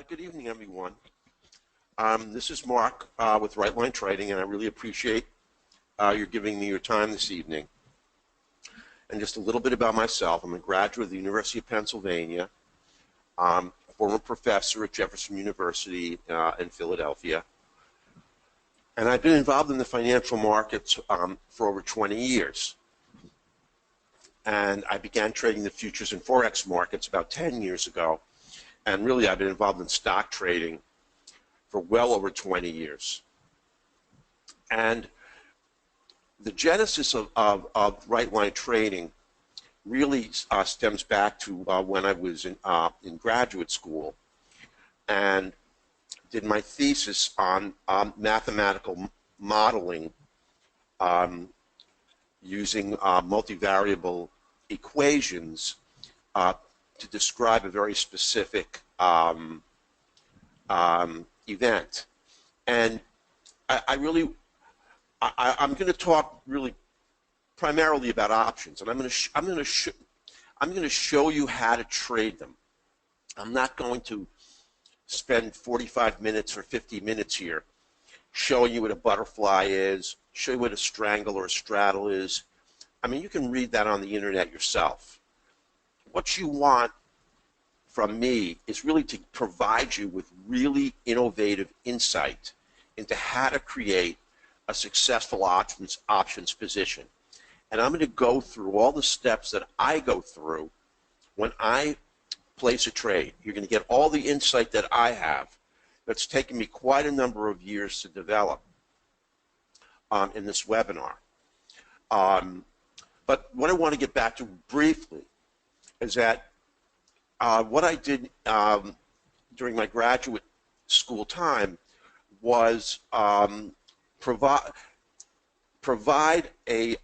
Good evening, everyone. This is Mark with RightLineTrading, and I really appreciate your giving me your time this evening. And just a little bit about myself. I'm a graduate of the University of Pennsylvania, former professor at Jefferson University in Philadelphia. And I've been involved in the financial markets for over 20 years. And I began trading the futures and Forex markets about 10 years ago. And really, I've been involved in stock trading for well over 20 years. And the genesis of RightLineTrading really stems back to when I was in graduate school and did my thesis on mathematical modeling using multivariable equations to describe a very specific event. And I'm going to talk really primarily about options, and I'm going to show you how to trade them. I'm not going to spend 45 minutes or 50 minutes here showing you what a butterfly is, show you what a strangle or a straddle is. I mean, you can read that on the internet yourself. What you want from me is really to provide you with really innovative insight into how to create a successful options position. And I'm going to go through all the steps that I go through when I place a trade. You're going to get all the insight that I have that's taken me quite a number of years to develop in this webinar. But what I want to get back to briefly is that what I did during my graduate school time was provide a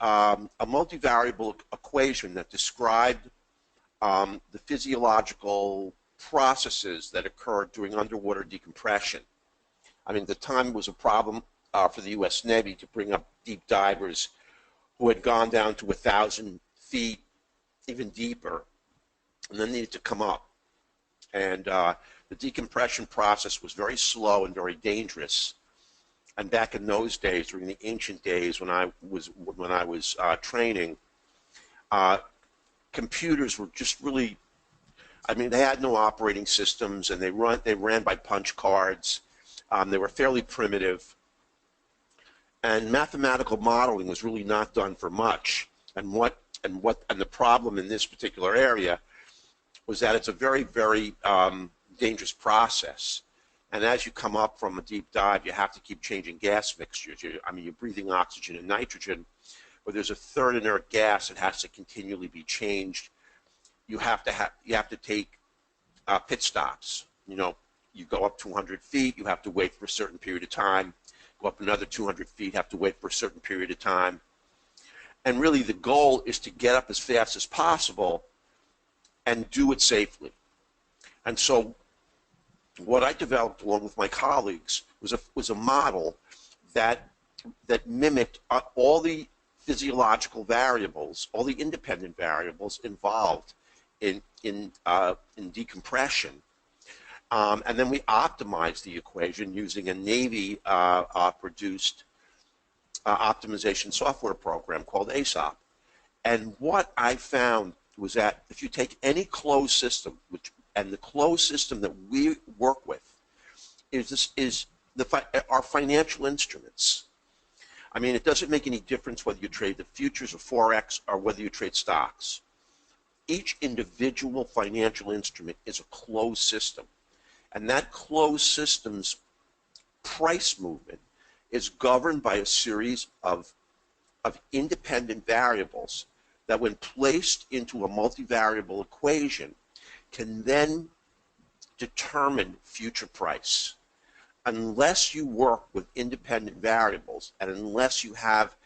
multivariable equation that described the physiological processes that occurred during underwater decompression. I mean, at the time it was a problem for the U.S. Navy to bring up deep divers who had gone down to 1,000 feet, even deeper, and then needed to come up. And the decompression process was very slow and very dangerous. And back in those days, during the ancient days when I was training, computers were just really, I mean, they had no operating systems, and they ran by punch cards. They were fairly primitive, and mathematical modeling was really not done for much. And the problem in this particular area was that it's a very, very dangerous process. And as you come up from a deep dive, you have to keep changing gas mixtures. You're breathing oxygen and nitrogen, but there's a third inert gas that has to continually be changed. You have to take pit stops. You know, you go up 200 feet, you have to wait for a certain period of time. Go up another 200 feet, have to wait for a certain period of time. And really, the goal is to get up as fast as possible and do it safely. And so what I developed along with my colleagues was a model that mimicked all the physiological variables, all the independent variables involved in decompression. And then we optimized the equation using a Navy produced optimization software program called ASOP. And what I found was that if you take any closed system, and the closed system that we work with is our financial instruments. I mean, it doesn't make any difference whether you trade the futures or Forex or whether you trade stocks. Each individual financial instrument is a closed system. And that closed system's price movement is governed by a series of independent variables that, when placed into a multivariable equation, can then determine future price. Unless you work with independent variables, and unless you have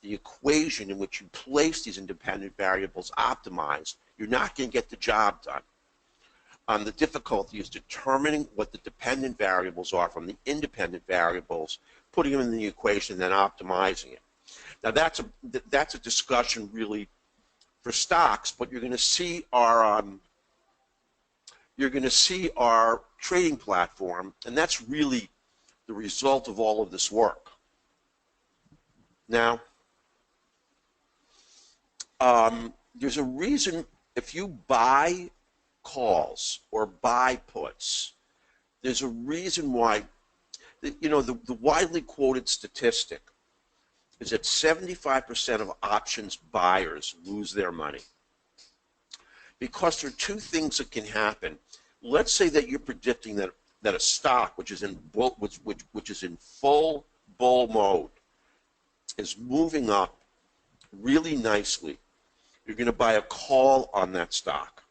the equation in which you place these independent variables optimized, you're not going to get the job done. The difficulty is determining what the dependent variables are from the independent variables, putting them in the equation, and then optimizing it. Now, that's a discussion really for stocks, but you're going to see our you're going to see our trading platform, and that's really the result of all of this work. Now, there's a reason if you buy calls or buy puts, there's a reason why, you know, the widely quoted statistic is that 75% of options buyers lose their money. Because there are two things that can happen. Let's say that you're predicting that a stock which is in full bull mode is moving up really nicely. You're going to buy a call on that stock.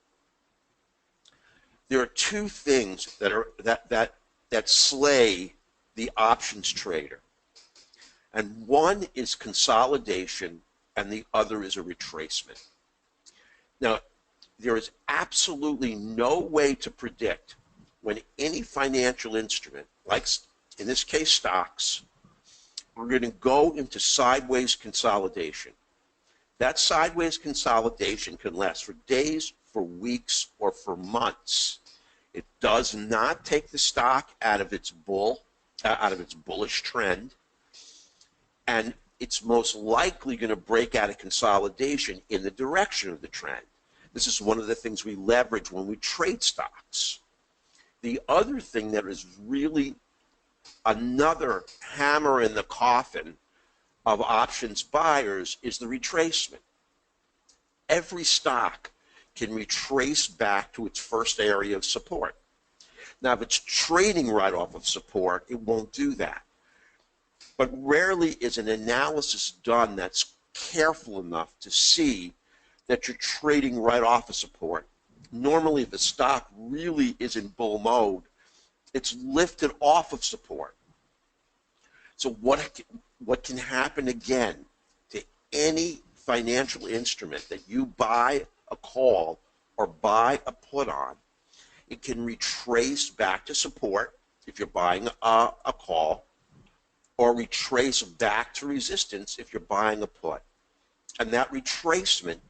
There are two things that slay the options trader. And one is consolidation and the other is a retracement. Now, there is absolutely no way to predict when any financial instrument, like in this case stocks, are going to go into sideways consolidation. That sideways consolidation can last for days, for weeks, or for months. It does not take the stock out of its bullish trend, and it's most likely going to break out of consolidation in the direction of the trend. This is one of the things we leverage when we trade stocks. The other thing that is really another hammer in the coffin of options buyers is the retracement. Every stock can retrace back to its first area of support. Now, if it's trading right off of support, it won't do that. But rarely is an analysis done that's careful enough to see that you're trading right off of support. Normally, if a stock really is in bull mode, it's lifted off of support. So what can happen again to any financial instrument that you buy a call or buy a put on? It can retrace back to support if you're buying a call, or retrace back to resistance if you're buying a put. And that retracement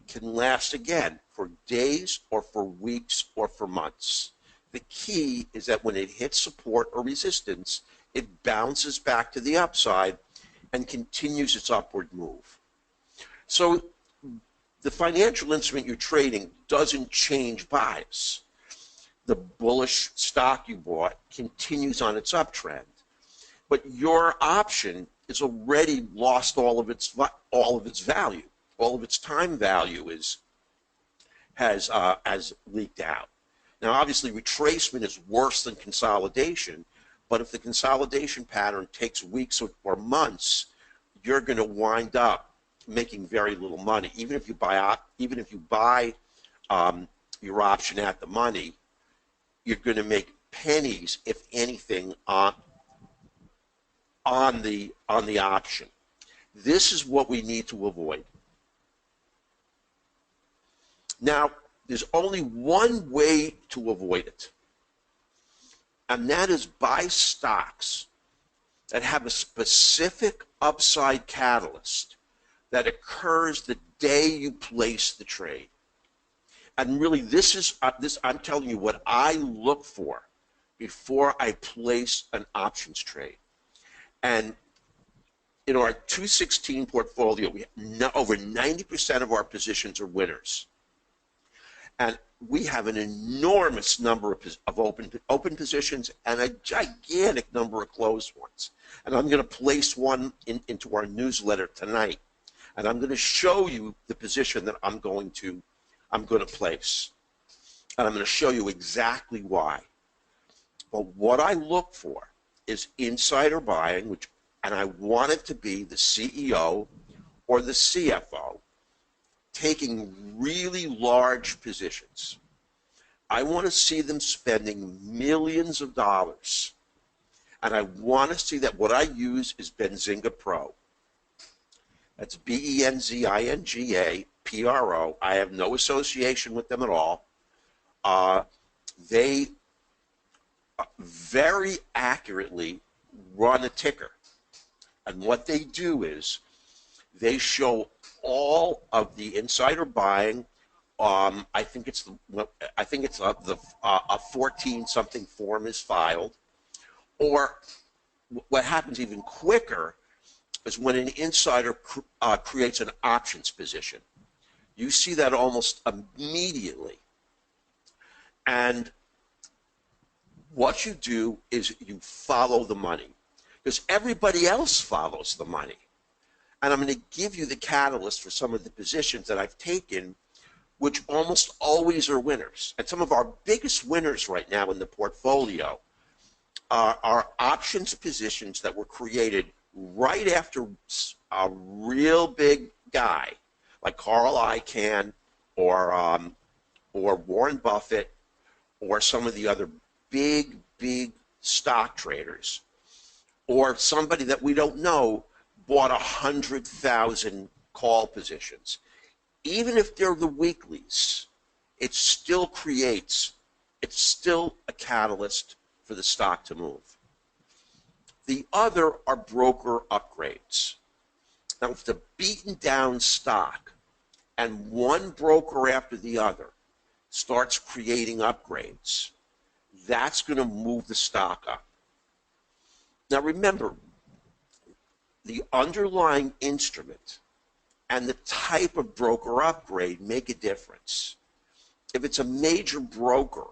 can last again for days or for weeks or for months. The key is that when it hits support or resistance, it bounces back to the upside and continues its upward move. So the financial instrument you're trading doesn't change bias. The bullish stock you bought continues on its uptrend, but your option is already lost all of its value. All of its time value has leaked out. Now, obviously, retracement is worse than consolidation, but if the consolidation pattern takes weeks or months, you're going to wind up making very little money. Even if you buy your option at the money, you're going to make pennies, if anything, on the option. This is what we need to avoid. Now, there's only one way to avoid it, and that is buy stocks that have a specific upside catalyst that occurs the day you place the trade. And really, I'm telling you what I look for before I place an options trade. And in our 216 portfolio, over 90% of our positions are winners. And we have an enormous number of open positions and a gigantic number of closed ones. And I'm going to place one into our newsletter tonight. And I'm going to show you the position that I'm going to place. And I'm going to show you exactly why. But what I look for is insider buying, and I want it to be the CEO or the CFO taking really large positions. I want to see them spending millions of dollars. And I want to see that what I use is Benzinga Pro. That's Benzinga Pro. I have no association with them at all. They very accurately run a ticker. And what they do is they show all of the insider buying, I think it's a 14 something form is filed, or what happens even quicker is when an insider creates an options position. You see that almost immediately. And what you do is you follow the money, because everybody else follows the money. And I'm going to give you the catalyst for some of the positions that I've taken, which almost always are winners. And some of our biggest winners right now in the portfolio are options positions that were created right after a real big guy like Carl Icahn or Warren Buffett or some of the other big stock traders, or somebody that we don't know bought 100,000 call positions. Even if they're the weeklies, it still creates, it's still a catalyst for the stock to move. The other are broker upgrades. Now, if the beaten down stock and one broker after the other starts creating upgrades, that's going to move the stock up. Now remember, the underlying instrument and the type of broker upgrade make a difference. If it's a major broker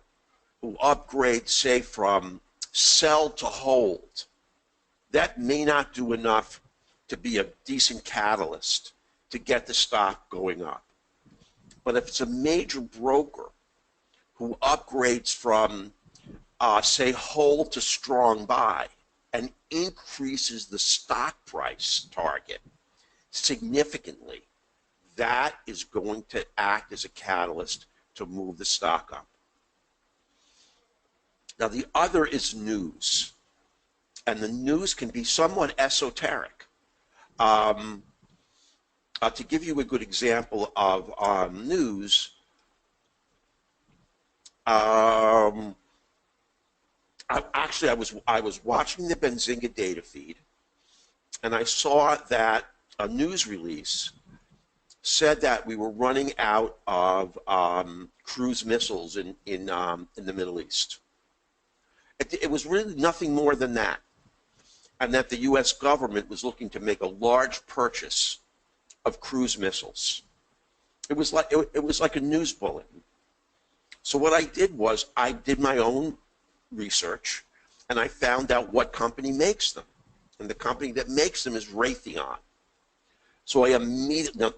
who upgrades, say, from sell to hold, that may not do enough to be a decent catalyst to get the stock going up. But if it's a major broker who upgrades from, say, hold to strong buy and increases the stock price target significantly, that is going to act as a catalyst to move the stock up. Now, the other is news. And the news can be somewhat esoteric. To give you a good example of news, I was watching the Benzinga data feed, and I saw that a news release said that we were running out of cruise missiles in the Middle East. It was really nothing more than that, and that the U.S. government was looking to make a large purchase of cruise missiles. It was like a news bulletin. So what I did was I did my own research, and I found out what company makes them, and the company that makes them is Raytheon. So I immediately,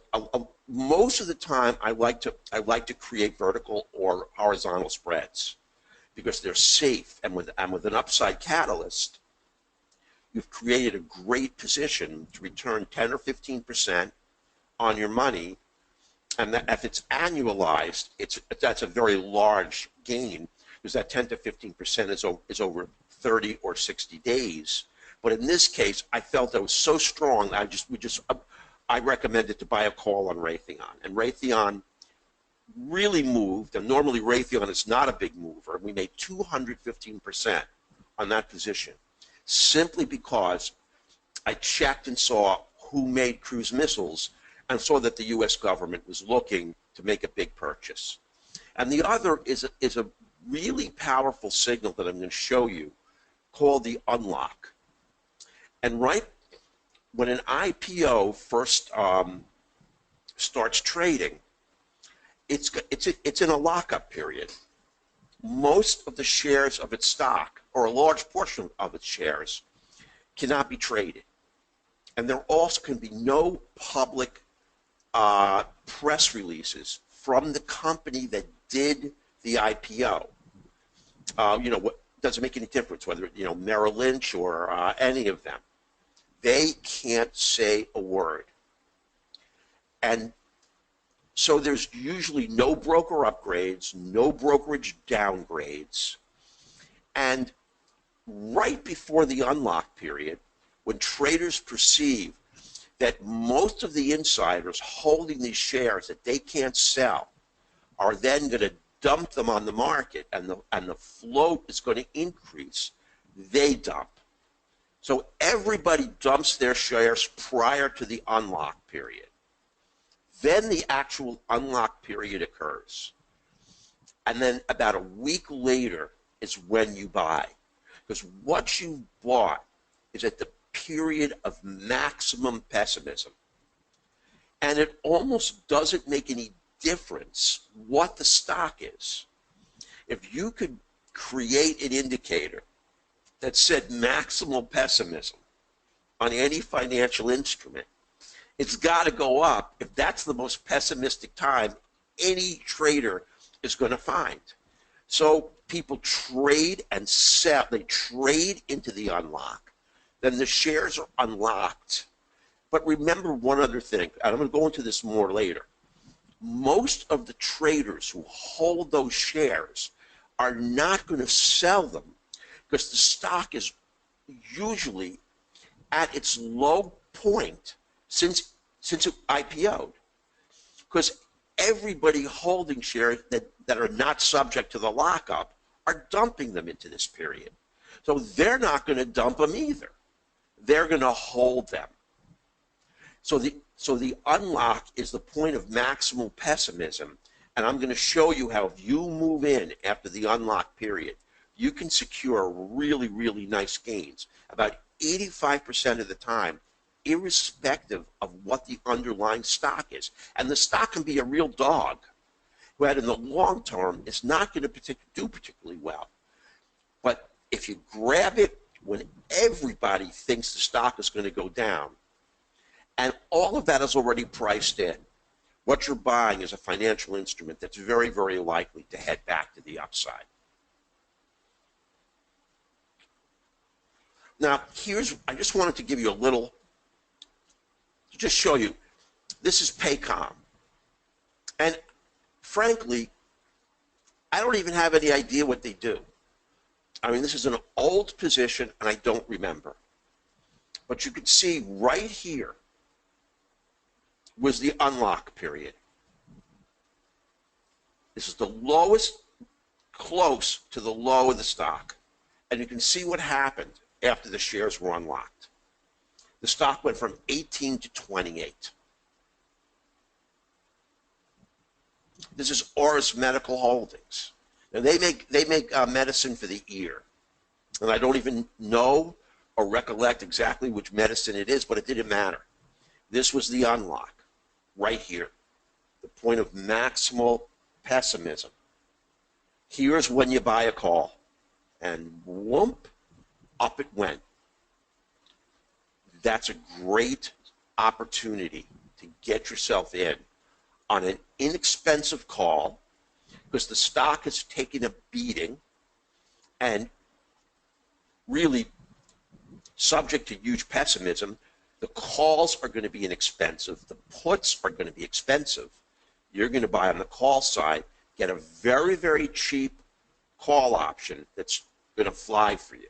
most of the time, I like to create vertical or horizontal spreads because they're safe, and with an upside catalyst, you've created a great position to return 10 or 15% on your money, and that if it's annualized, that's a very large gain, because that 10 to 15% is over 30 or 60 days. But in this case, I felt that was so strong, I recommended to buy a call on Raytheon, and Raytheon really moved, and normally Raytheon is not a big mover. We made 215% on that position, simply because I checked and saw who made cruise missiles and saw that the U.S. government was looking to make a big purchase. And the other is a really powerful signal that I'm going to show you called the unlock. And right when an IPO first starts trading, it's in a lockup period. Most of the shares of its stock, or a large portion of its shares, cannot be traded. And there also can be no public press releases from the company that did the IPO. What doesn't make any difference whether Merrill Lynch or any of them. They can't say a word. And so there's usually no broker upgrades, no brokerage downgrades. And right before the unlock period, when traders perceive that most of the insiders holding these shares that they can't sell are then going to dump them on the market, and the float is going to increase, they dump. So everybody dumps their shares prior to the unlock period. Then the actual unlock period occurs. And then about a week later is when you buy. Because what you bought is at the period of maximum pessimism. And it almost doesn't make any difference what the stock is. If you could create an indicator that said maximal pessimism on any financial instrument, it's got to go up if that's the most pessimistic time any trader is going to find. So people trade and sell. They trade into the unlock. Then the shares are unlocked. But remember one other thing, and I'm going to go into this more later. Most of the traders who hold those shares are not going to sell them because the stock is usually at its low point since it IPO'd. Because everybody holding shares that are not subject to the lockup are dumping them into this period. So they're not going to dump them either. They're going to hold them. So the unlock is the point of maximal pessimism, and I'm going to show you how if you move in after the unlock period, you can secure really, really nice gains about 85% of the time, irrespective of what the underlying stock is. And the stock can be a real dog, but in the long term, it's not going to do particularly well. But if you grab it when everybody thinks the stock is going to go down, and all of that is already priced in, what you're buying is a financial instrument that's very, very likely to head back to the upside. Now, I just wanted to give you a little, to just show you, this is Paycom. And frankly, I don't even have any idea what they do. I mean, this is an old position, and I don't remember. But you can see right here was the unlock period. This is the lowest, close to the low of the stock. And you can see what happened after the shares were unlocked. The stock went from 18 to 28. This is Auris Medical Holdings. Now they make medicine for the ear. And I don't even know or recollect exactly which medicine it is, but it didn't matter. This was the unlock right here, the point of maximal pessimism. Here's when you buy a call, and whoomp, up it went. That's a great opportunity to get yourself in on an inexpensive call because the stock has taken a beating and really subject to huge pessimism. The calls are going to be inexpensive. The puts are going to be expensive. You're going to buy on the call side, get a very, very cheap call option that's going to fly for you.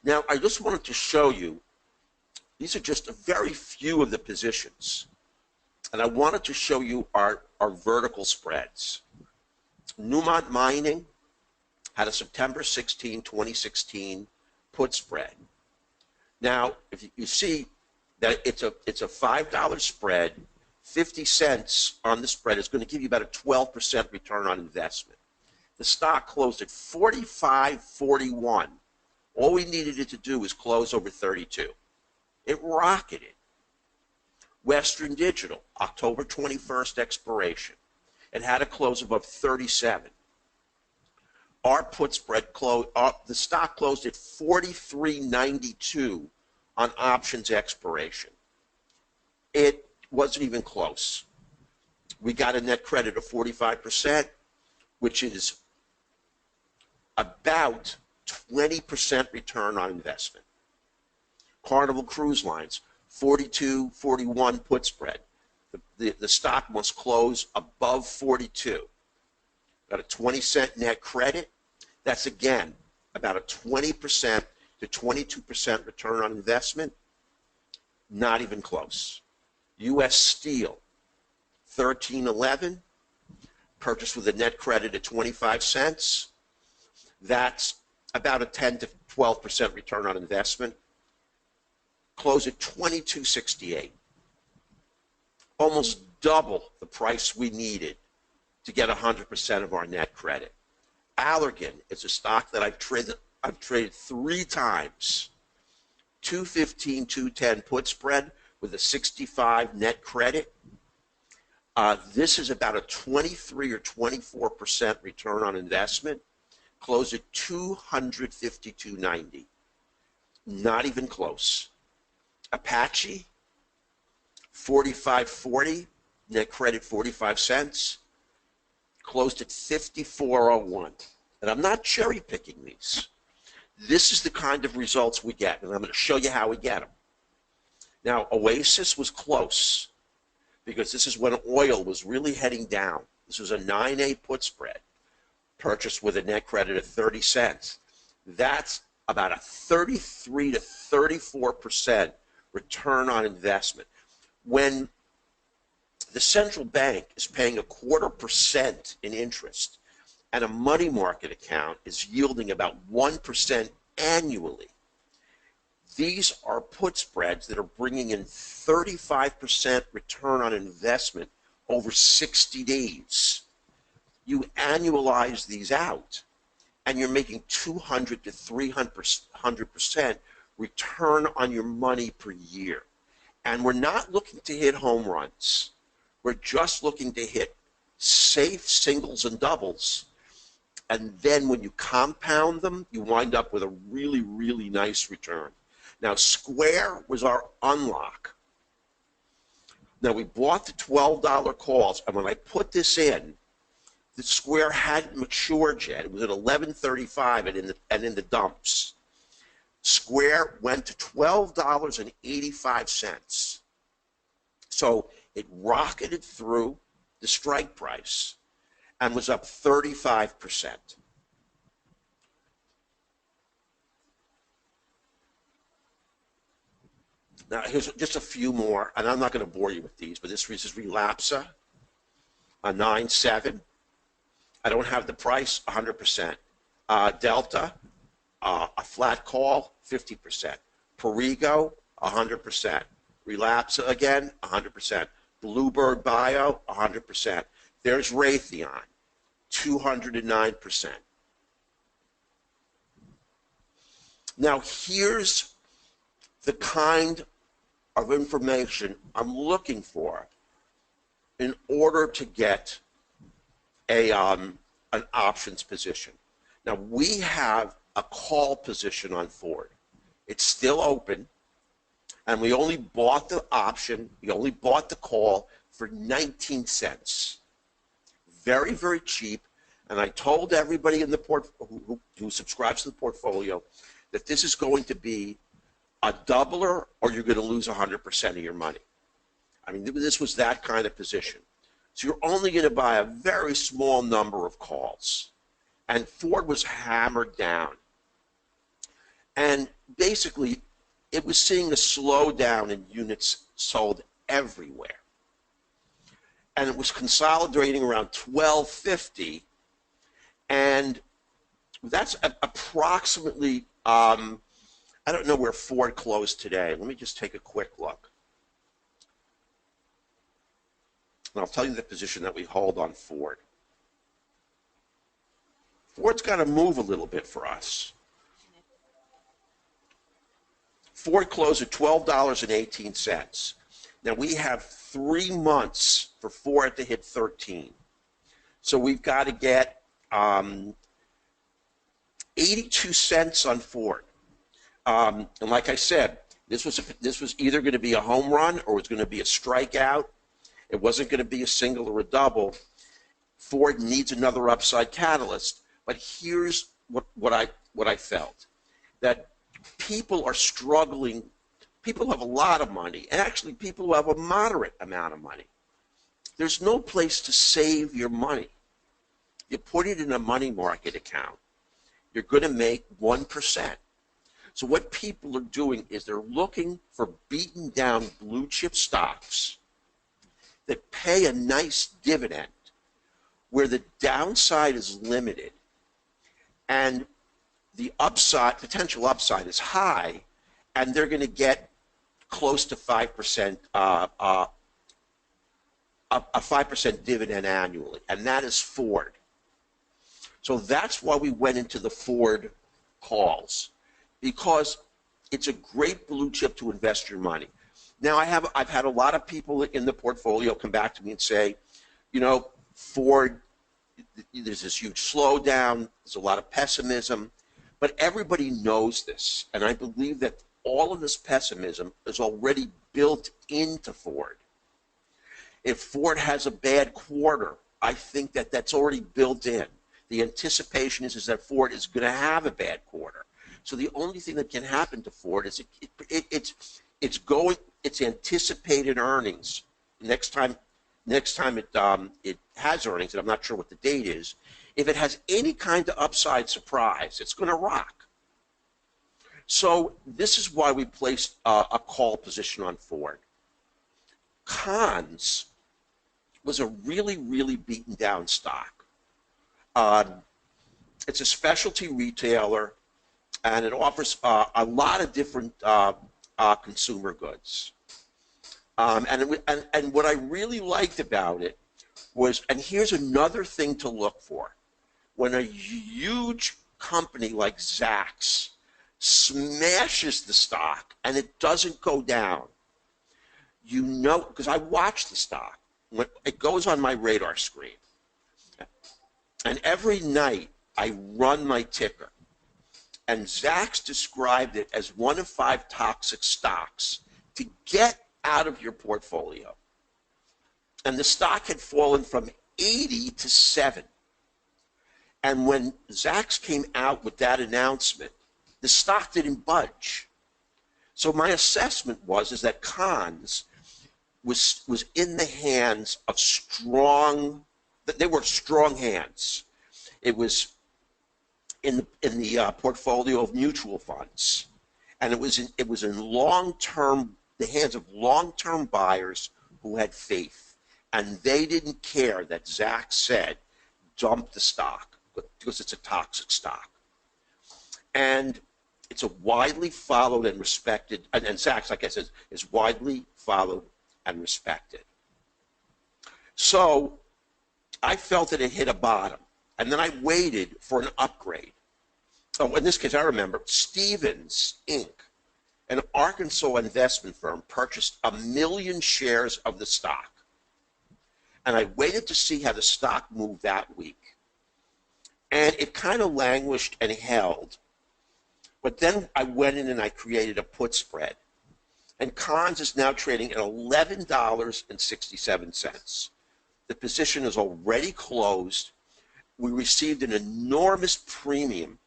Now, I just wanted to show you, these are just a very few of the positions. And I wanted to show you our vertical spreads. Newmont Mining had a September 16, 2016 put spread. Now, if you see that it's a $5 spread, 50 cents on the spread is going to give you about a 12% return on investment. The stock closed at 45.41. All we needed it to do was close over 32. It rocketed. Western Digital, October 21st expiration. It had a close above 37. Our put spread closed, the stock closed at 43.92 on options expiration. It wasn't even close. We got a net credit of 45%, which is about 20% return on investment. Carnival Cruise Lines, 42.41 put spread. The stock must close above 42. Got a 20-cent net credit. That's, again, about a 20% to 22% return on investment. Not even close. U.S. Steel, 13.11, purchased with a net credit at 25 cents. That's about a 10 to 12% return on investment. Close at 22.68. almost double the price we needed to get 100% of our net credit. Allergan is a stock that I've traded 3 times. 215, 210 put spread with a 65 net credit. This is about a 23 or 24% return on investment. Closed at 252.90. Not even close. Apache, 45.40, net credit 45 cents. Closed at 54.01. And I'm not cherry picking these. This is the kind of results we get, and I'm going to show you how we get them. Now, Oasis was close because this is when oil was really heading down. This was a 9A put spread, purchased with a net credit of 30 cents. That's about a 33 to 34% return on investment. When the central bank is paying 0.25% in interest, and a money market account is yielding about 1% annually, these are put spreads that are bringing in 35% return on investment over 60 days. You annualize these out, and you're making 200 to 300% return on your money per year. And we're not looking to hit home runs. We're just looking to hit safe singles and doubles. And then when you compound them, you wind up with a really, really nice return. Now, Square was our unlock. Now, we bought the $12 calls, and when I put this in, the Square hadn't matured yet. It was at 11.35 and in the dumps. Square went to $12.85. So it rocketed through the strike price and was up 35%. Now, here's just a few more, and I'm not going to bore you with these, but this is Relapsa, a 9.7. I don't have the price, 100%. Delta, a flat call, 50%. Perigo, 100%. Relapsa again, 100%. Bluebird Bio, 100%. There's Raytheon, 209%. Now, here's the kind of information I'm looking for in order to get an options position. Now, we have a call position on Ford. It's still open, and we only bought the option, we only bought the call for 19 cents. Very, very cheap, and I told everybody in the who subscribes to the portfolio that this is going to be a doubler or you're going to lose 100% of your money. I mean, this was that kind of position. So you're only going to buy a very small number of calls. And Ford was hammered down. And basically, it was seeing a slowdown in units sold everywhere. And it was consolidating around 1250. And that's approximately, I don't know where Ford closed today. Let me just take a quick look. And I'll tell you the position that we hold on Ford. Ford's got to move a little bit for us. Ford closed at $12.18. Now we have 3 months for Ford to hit 13. So we've got to get 82 cents on Ford. And like I said, this was either going to be a home run or it was going to be a strikeout. It wasn't going to be a single or a double. Ford needs another upside catalyst. But here's what I felt, that people are struggling. People have a lot of money, and actually people who have a moderate amount of money. There's no place to save your money. You put it in a money market account, you're going to make 1%. So what people are doing is they're looking for beaten down blue chip stocks that pay a nice dividend where the downside is limited and the upside, potential upside is high, and they're going to get close to 5% a 5% dividend annually, and that is Ford. So that's why we went into the Ford calls, because it's a great blue chip to invest your money. Now, I've had a lot of people in the portfolio come back to me and say, you know, Ford, there's this huge slowdown, there's a lot of pessimism, but everybody knows this, and I believe that all of this pessimism is already built into Ford. If Ford has a bad quarter, I think that that's already built in. The anticipation is that Ford is going to have a bad quarter. So the only thing that can happen to Ford is it's anticipated earnings. Next time it has earnings, and I'm not sure what the date is, if it has any kind of upside surprise, it's going to rock. So this is why we placed a call position on Ford. Cons was a really, really beaten down stock. It's a specialty retailer, and it offers a lot of different consumer goods. And what I really liked about it was, and here's another thing to look for, when a huge company like Zacks smashes the stock and it doesn't go down, you know, because I watch the stock, when it goes on my radar screen, and every night I run my ticker, and Zacks described it as one of 5 toxic stocks to get out of your portfolio. And the stock had fallen from 80 to 7. And when Zacks came out with that announcement, the stock didn't budge. So my assessment is that Cons was in the hands of strong, they were strong hands. It was in the portfolio of mutual funds, and it was in long-term, the hands of long-term buyers who had faith, and they didn't care that Zacks said dump the stock because it's a toxic stock. And it's a widely followed and respected, and Zacks, like I said, is widely followed and respected. So I felt that it hit a bottom, and then I waited for an upgrade. Oh, in this case, I remember Stevens Inc., an Arkansas investment firm, purchased 1 million shares of the stock. And I waited to see how the stock moved that week. And it kind of languished and held. But then I went in and I created a put spread. And Cons is now trading at $11.67. The position is already closed. We received an enormous premium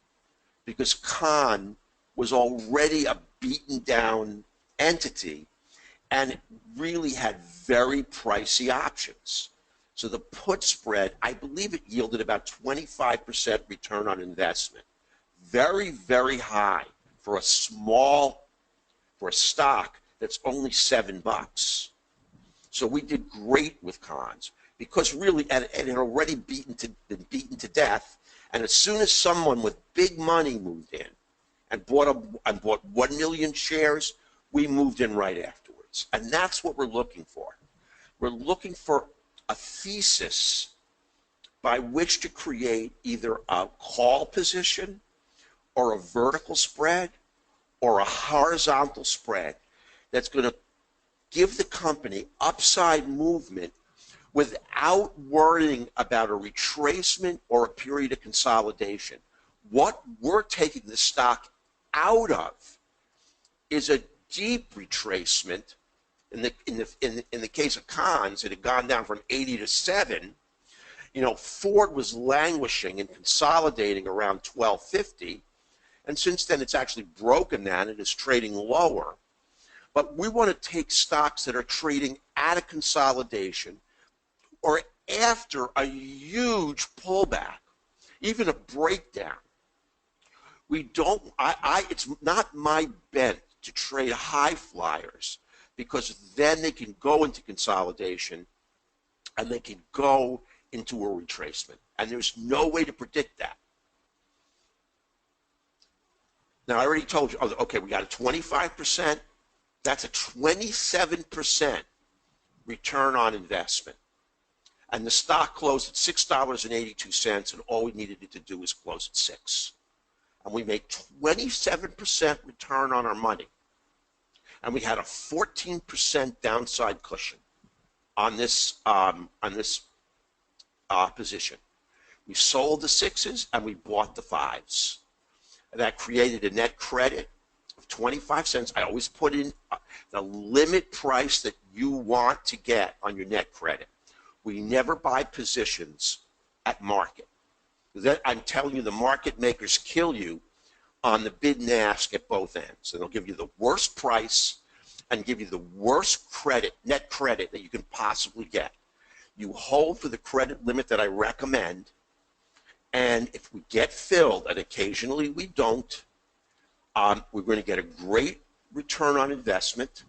because Con was already a beaten down entity and it really had very pricey options. So the put spread, I believe it yielded about 25% return on investment. Very, very high for a stock that's only $7. So we did great with Cons because really, and it had already been beaten to death. And as soon as someone with big money moved in and bought 1 million shares, we moved in right afterwards. And that's what we're looking for. We're looking for a thesis by which to create either a call position or a vertical spread or a horizontal spread that's going to give the company upside movement without worrying about a retracement or a period of consolidation. What we're taking the stock out of is a deep retracement. In the case of Cons, it had gone down from 80 to 7. You know, Ford was languishing and consolidating around 1250, and since then it's actually broken that and is trading lower. But we want to take stocks that are trading at a consolidation or after a huge pullback, even a breakdown. We don't, it's not my bent to trade high flyers because then they can go into consolidation and they can go into a retracement. And there's no way to predict that. Now, I already told you, okay, we got a 25%. That's a 27% return on investment. And the stock closed at $6.82, and all we needed it to do was close at 6. And we made 27% return on our money. And we had a 14% downside cushion on this position. We sold the 6s and we bought the 5s. And that created a net credit of 25 cents. I always put in the limit price that you want to get on your net credit. We never buy positions at market. I'm telling you, the market makers kill you on the bid and ask at both ends. And they'll give you the worst price and give you the worst credit, net credit that you can possibly get. You hold for the credit limit that I recommend, and if we get filled, and occasionally we don't, we're going to get a great return on investment,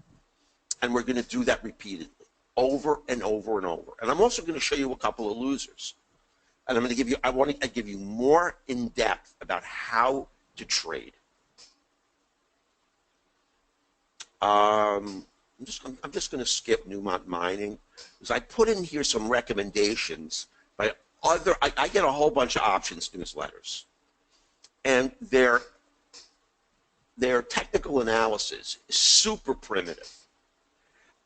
and we're going to do that repeatedly, over and over and over. And I'm also going to show you a couple of losers. And I'm going to give you, I want to give you more in depth about how to trade. I'm just going to skip Newmont Mining because I put in here some recommendations by other. I get a whole bunch of options newsletters, and their technical analysis is super primitive,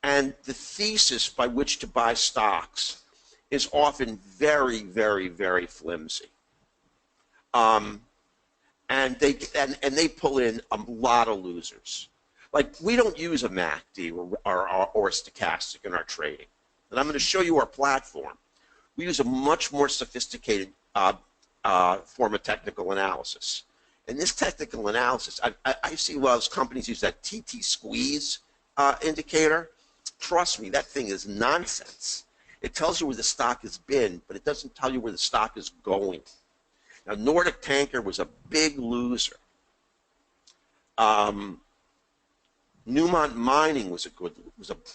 and the thesis by which to buy stocks is often very, very, very flimsy. And they pull in a lot of losers. Like, we don't use a MACD or a stochastic in our trading. And I'm going to show you our platform. We use a much more sophisticated form of technical analysis. In this technical analysis, I see a lot of companies use that TT squeeze indicator. Trust me, that thing is nonsense. It tells you where the stock has been, but it doesn't tell you where the stock is going. Now, Nordic Tanker was a big loser. Newmont Mining was a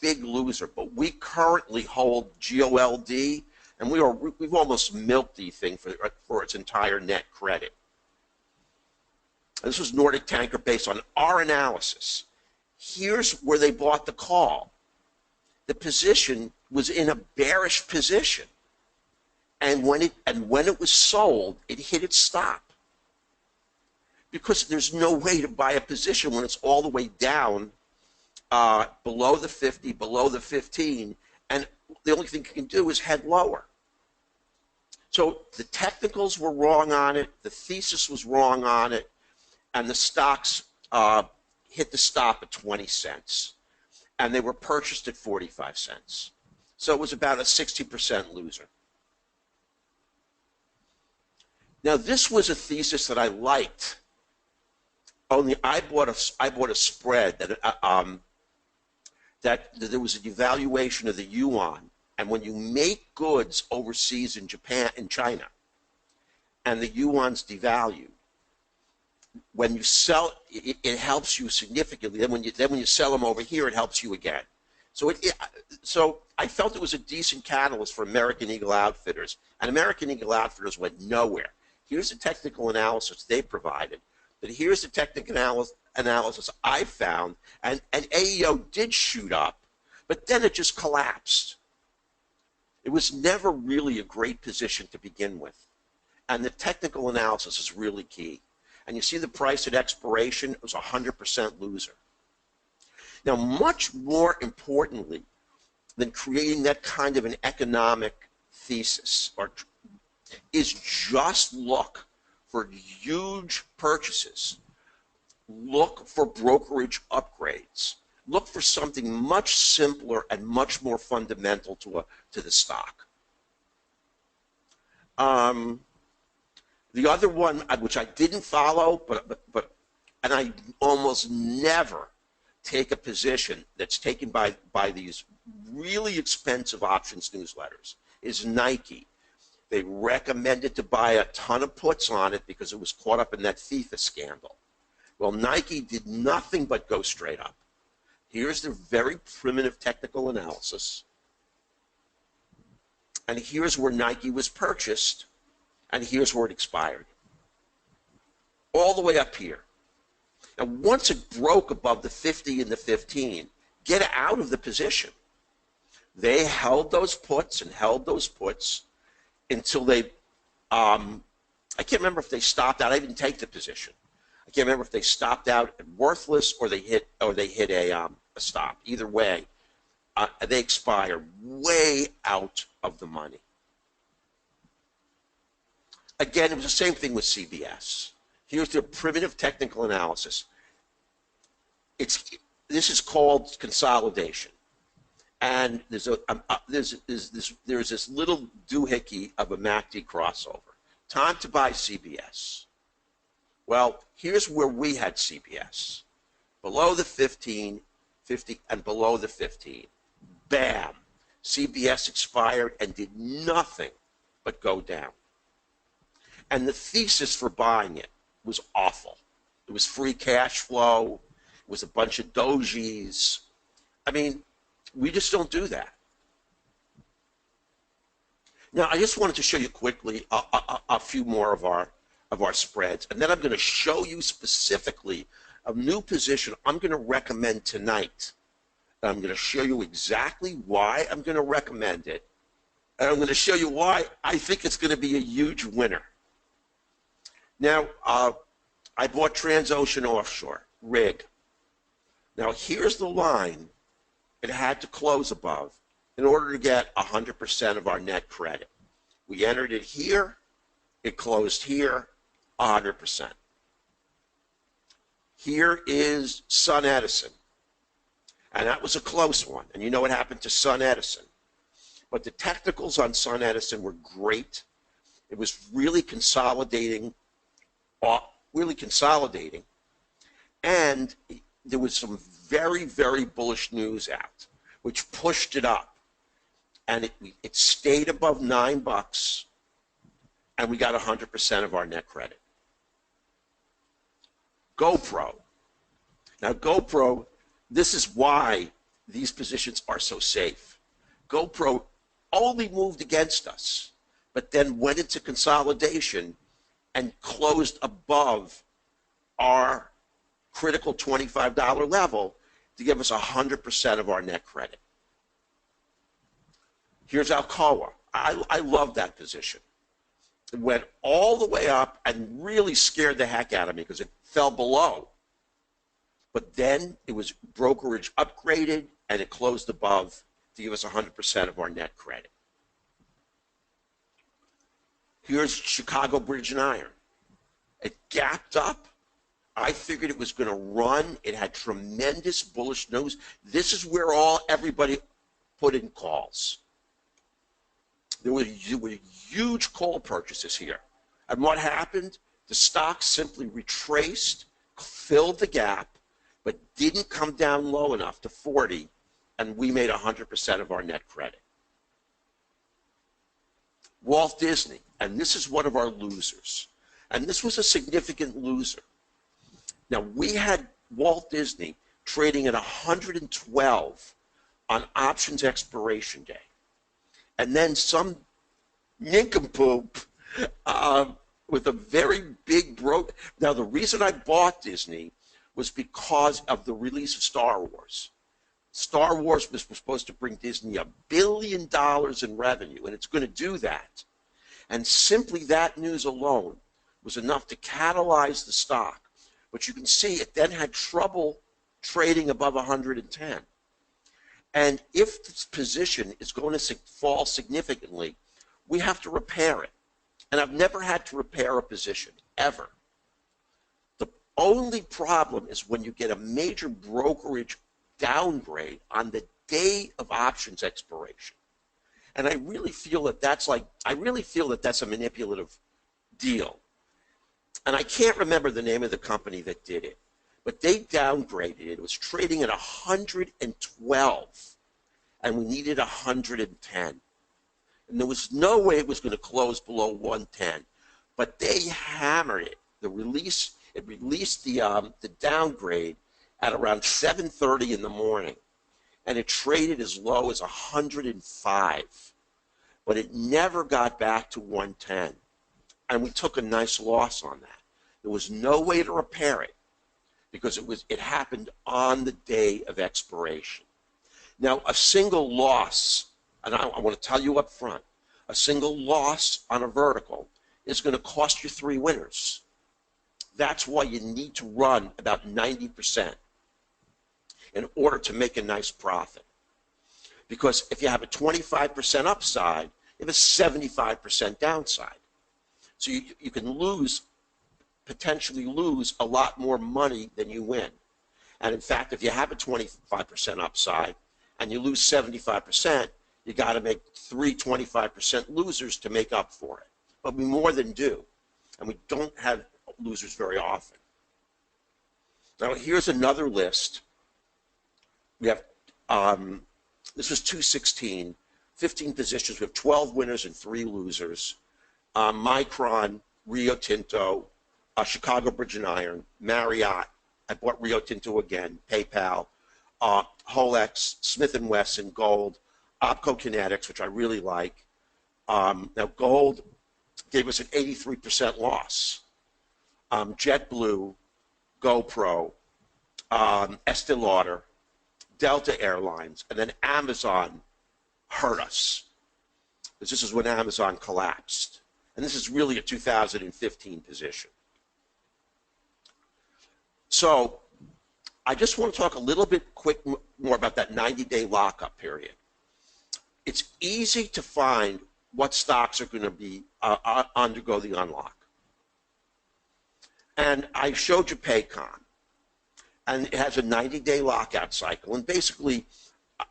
big loser, but we currently hold GOLD, and we've almost milked the thing for its entire net credit. And this was Nordic Tanker based on our analysis. Here's where they bought the call. The position was in a bearish position, and when it was sold, it hit its stop. Because there's no way to buy a position when it's all the way down below the 50, below the 15, and the only thing you can do is head lower. So the technicals were wrong on it, the thesis was wrong on it, and the stocks hit the stop at 20 cents, and they were purchased at 45 cents. So it was about a 60% loser. Now, this was a thesis that I liked. Only I bought a spread that there was a devaluation of the yuan, and when you make goods overseas in Japan and China, and the yuan's devalued, when you sell, it helps you significantly. Then when you sell them over here, it helps you again. So so I felt it was a decent catalyst for American Eagle Outfitters, and American Eagle Outfitters went nowhere. Here's the technical analysis they provided. But here's the technical analysis I found, and AEO did shoot up, but then it just collapsed. It was never really a great position to begin with, and the technical analysis is really key. And you see the price at expiration, it was 100% loser. Now, much more importantly than creating that kind of an economic thesis is just look for huge purchases. Look for brokerage upgrades. Look for something much simpler and much more fundamental to the stock. The other one, which I didn't follow, and I almost never take a position that's taken by these really expensive options newsletters, is Nike. They recommended to buy a ton of puts on it because it was caught up in that FIFA scandal. Well, Nike did nothing but go straight up. Here's the very primitive technical analysis. And here's where Nike was purchased, and here's where it expired. All the way up here. Now, once it broke above the 50 and the 15, get out of the position. They held those puts and held those puts until they, I can't remember if they stopped out. I didn't take the position. I can't remember if they stopped out at worthless or they hit a stop. Either way, they expired way out of the money. Again, it was the same thing with CBS. Here's the primitive technical analysis. This is called consolidation, and there's this little doohickey of a MACD crossover. Time to buy CBS. Well, here's where we had CBS. Below the 15, 50, and below the 15. Bam! CBS expired and did nothing but go down. And the thesis for buying it was awful. It was free cash flow. It was a bunch of dojis. I mean, we just don't do that. Now, I just wanted to show you quickly a few more of our spreads, and then I'm going to show you specifically a new position I'm going to recommend tonight. And I'm going to show you exactly why I'm going to recommend it, and I'm going to show you why I think it's going to be a huge winner. Now, I bought Transocean Offshore, rig. Now, here's the line it had to close above in order to get 100% of our net credit. We entered it here. It closed here, 100%. Here is Sun Edison. And that was a close one. And you know what happened to Sun Edison. But the technicals on Sun Edison were great. It was really consolidating. And there was some very, very bullish news out, which pushed it up. And it stayed above $9, and we got 100% of our net credit. GoPro. Now, GoPro, this is why these positions are so safe. GoPro only moved against us, but then went into consolidation and closed above our critical $25 level to give us 100% of our net credit. Here's Alcoa. I love that position. It went all the way up and really scared the heck out of me because it fell below. But then it was brokerage upgraded and it closed above to give us 100% of our net credit. Here's Chicago Bridge and Iron. It gapped up. I figured it was going to run. It had tremendous bullish news. This is where everybody put in calls. There were huge call purchases here. And what happened? The stock simply retraced, filled the gap, but didn't come down low enough to 40, and we made 100% of our net credit. Walt Disney, and this is one of our losers. And this was a significant loser. Now, we had Walt Disney trading at 112 on options expiration day. And then some nincompoop with a very big broke. Now, the reason I bought Disney was because of the release of Star Wars. Star Wars was supposed to bring Disney $1 billion in revenue, and it's going to do that. And simply that news alone was enough to catalyze the stock. But you can see it then had trouble trading above 110. And if this position is going to fall significantly, we have to repair it. And I've never had to repair a position, ever. The only problem is when you get a major brokerage downgrade on the day of options expiration. And I really feel that that's a manipulative deal. And I can't remember the name of the company that did it, but they downgraded it. It was trading at 112, and we needed 110. And there was no way it was going to close below 110, but they hammered it. It released the downgrade at around 7:30 in the morning, and it traded as low as 105, but it never got back to 110. And we took a nice loss on that. There was no way to repair it because it happened on the day of expiration. Now, a single loss And I want to tell you up front, a single loss on a vertical is going to cost you 3 winners. That's why you need to run about 90% in order to make a nice profit. Because if you have a 25% upside, you have a 75% downside. So you can potentially lose a lot more money than you win. And in fact, if you have a 25% upside and you lose 75%, you got to make 3 25% losers to make up for it. But we more than do. And we don't have losers very often. Now, here's another list. We have, this was 216, 15 positions. We have 12 winners and 3 losers. Micron, Rio Tinto, Chicago Bridge and Iron, Marriott. I bought Rio Tinto again, PayPal, Holex, Smith & Wesson, Gold, Opco Kinetics, which I really like. Now, Gold gave us an 83% loss. JetBlue, GoPro, Estee Lauder, Delta Airlines, and then Amazon hurt us. This is when Amazon collapsed. And this is really a 2015 position. So I just want to talk a little bit more about that 90-day lockup period. It's easy to find what stocks are going to be undergo the unlock. And I showed you Paycom. And it has a 90-day lockout cycle. And basically,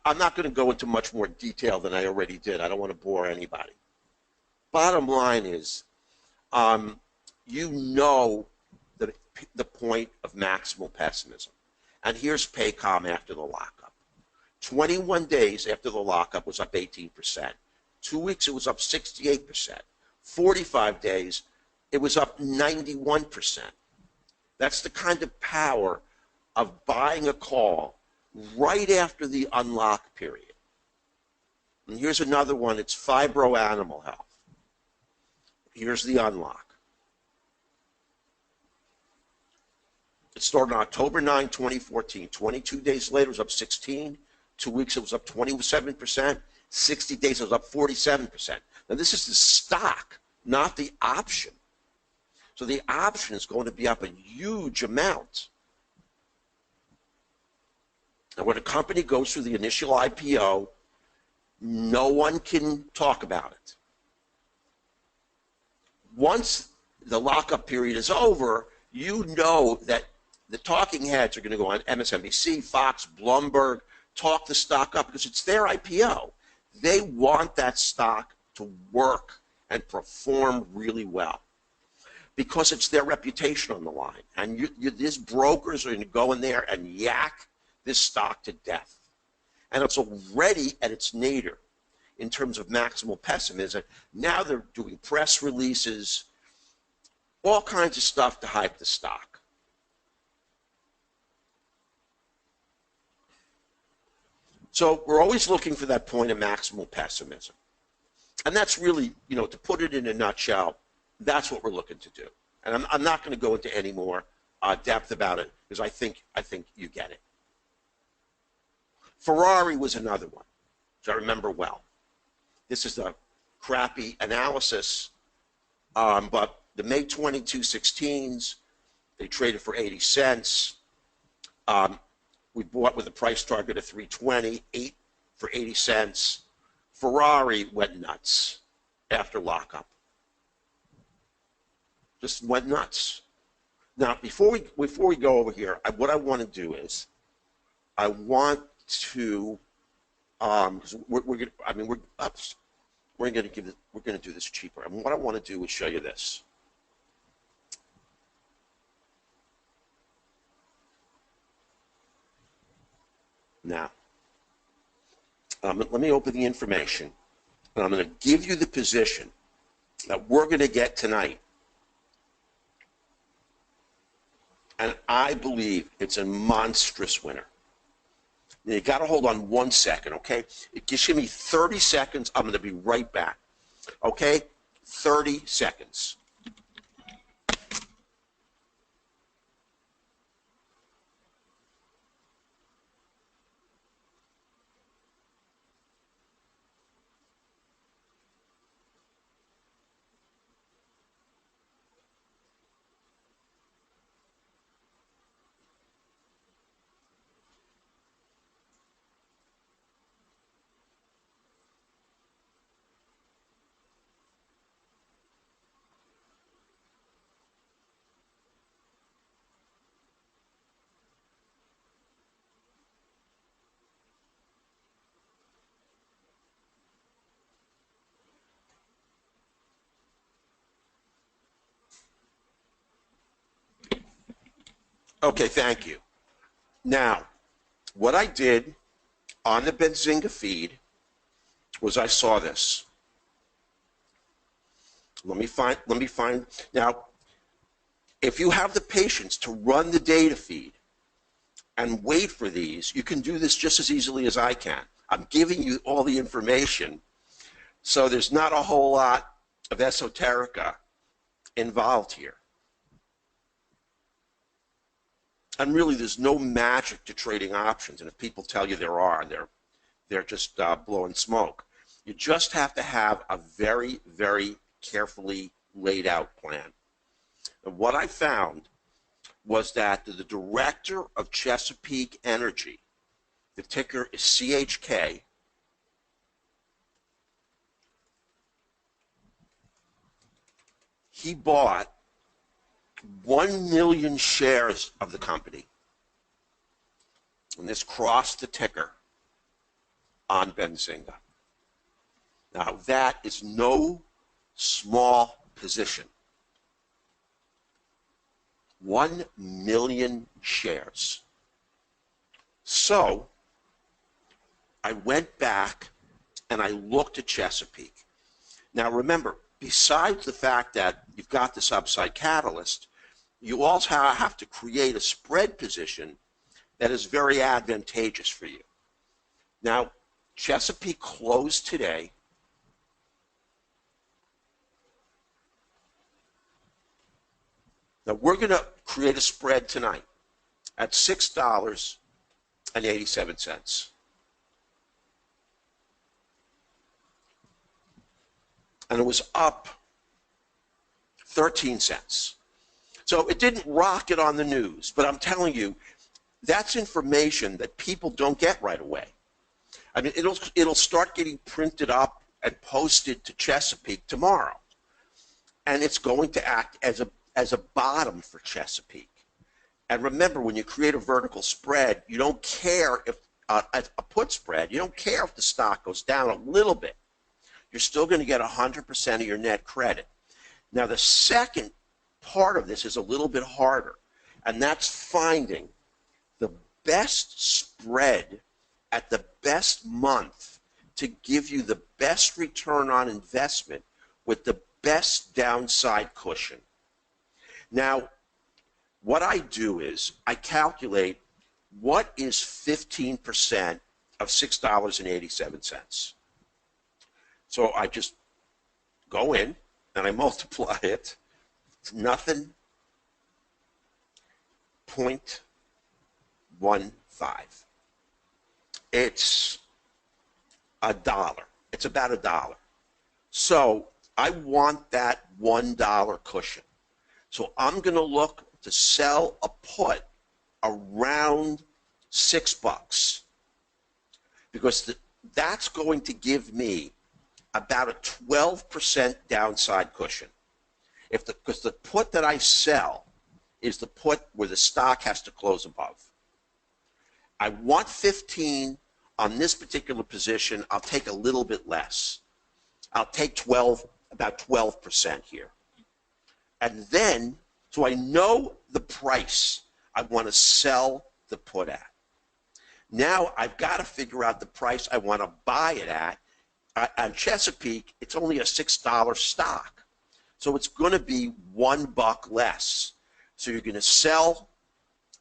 I'm not going to go into much more detail than I already did. I don't want to bore anybody. Bottom line is, you know the point of maximal pessimism. And here's Paycom after the lockup. 21 days after the lockup was up 18%. 2 weeks, it was up 68%. 45 days, it was up 91%. That's the kind of power of buying a call right after the unlock period. And here's another one. It's Fibro Animal Health. Here's the unlock. It started on October 9, 2014. 22 days later, it was up 16. 2 weeks, it was up 27%. 60 days, it was up 47%. Now, this is the stock, not the option. So the option is going to be up a huge amount. And when a company goes through the initial IPO, no one can talk about it. Once the lockup period is over, you know that the talking heads are going to go on MSNBC, Fox, Bloomberg, talk the stock up because it's their IPO. They want that stock to work and perform really well because it's their reputation on the line. And these brokers are going to go in there and yak this stock to death. And it's already at its nadir in terms of maximal pessimism. Now they're doing press releases, all kinds of stuff to hype the stock. So we're always looking for that point of maximal pessimism. And that's really, to put it in a nutshell, that's what we're looking to do. And I'm not going to go into any more depth about it because I think you get it. Ferrari was another one, which I remember well. This is a crappy analysis, but the May 22 16s, they traded for 80 cents. We bought with a price target of 320, 8 for 80 cents. Ferrari went nuts after lockup. Just went nuts. Now, before we go over here, what I want to do is, I want to, because we're going to do this cheaper. And what I want to do is show you this. Now, let me open the information, and I'm going to give you the position that we're going to get tonight. And I believe it's a monstrous winner. Now, you got to hold on 1 second, okay? Just give me 30 seconds. I'm going to be right back, okay? 30 seconds. Okay, thank you. Now, what I did on the Benzinga feed was I saw this. Let me find. Now, if you have the patience to run the data feed and wait for these, you can do this just as easily as I can. I'm giving you all the information, so there's not a whole lot of esoterica involved here. And really, there's no magic to trading options. And if people tell you there are, they're just blowing smoke. You just have to have a very, very carefully laid out plan. And what I found was that the director of Chesapeake Energy, the ticker is CHK, he bought 1 million shares of the company. And this crossed the ticker on Benzinga. Now, that is no small position. 1 million shares. So I went back and I looked at Chesapeake. Now, remember, besides the fact that you've got this upside catalyst, you also have to create a spread position that is very advantageous for you. Now, Chesapeake closed today Now, we're going to create a spread tonight at $6.87. And it was up 13 cents. So it didn't rocket on the news, but I'm telling you, that's information that people don't get right away. I mean, it'll start getting printed up and posted to Chesapeake tomorrow. And it's going to act as a bottom for Chesapeake. And remember, when you create a vertical spread, you don't care if a put spread, you don't care if the stock goes down a little bit. You're still going to get 100% of your net credit. Now, the second part of this is a little bit harder, and that's finding the best spread at the best month to give you the best return on investment with the best downside cushion. Now, what I do is I calculate what is 15% of $6.87. So I just go in and I multiply it. It's nothing 0.15. It's $1. It's about $1. So I want that $1 cushion. So I'm going to look to sell a put around $6 because that's going to give me about a 12% downside cushion. Because the put that I sell is the put where the stock has to close above. I want 15 on this particular position. I'll take a little bit less. I'll take 12, about 12% here. And then, so I know the price I want to sell the put at. Now I've got to figure out the price I want to buy it at. On Chesapeake, it's only a $6 stock. So it's going to be $1 less. So you're going to sell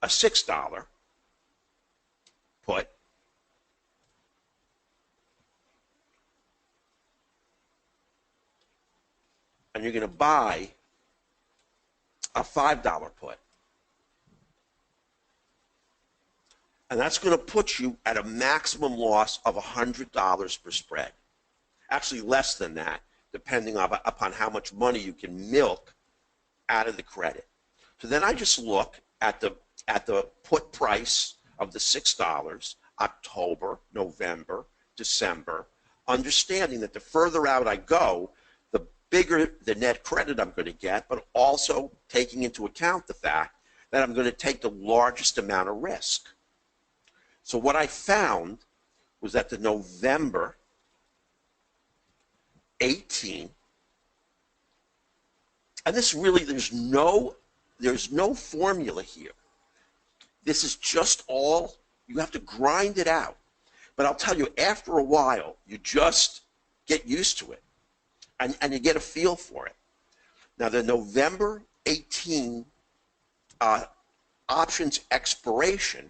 a $6 put. And you're going to buy a $5 put. And that's going to put you at a maximum loss of $100 per spread. Actually less than that, depending upon how much money you can milk out of the credit. So then I just look at the put price of the $6, October, November, December, understanding that the further out I go, the bigger the net credit I'm going to get, but also taking into account the fact that I'm going to take the largest amount of risk. So what I found was that the November 18, and this really, there's no formula here. This is just all, you have to grind it out. But I'll tell you, after a while, you just get used to it and you get a feel for it. Now, the November 18 options expiration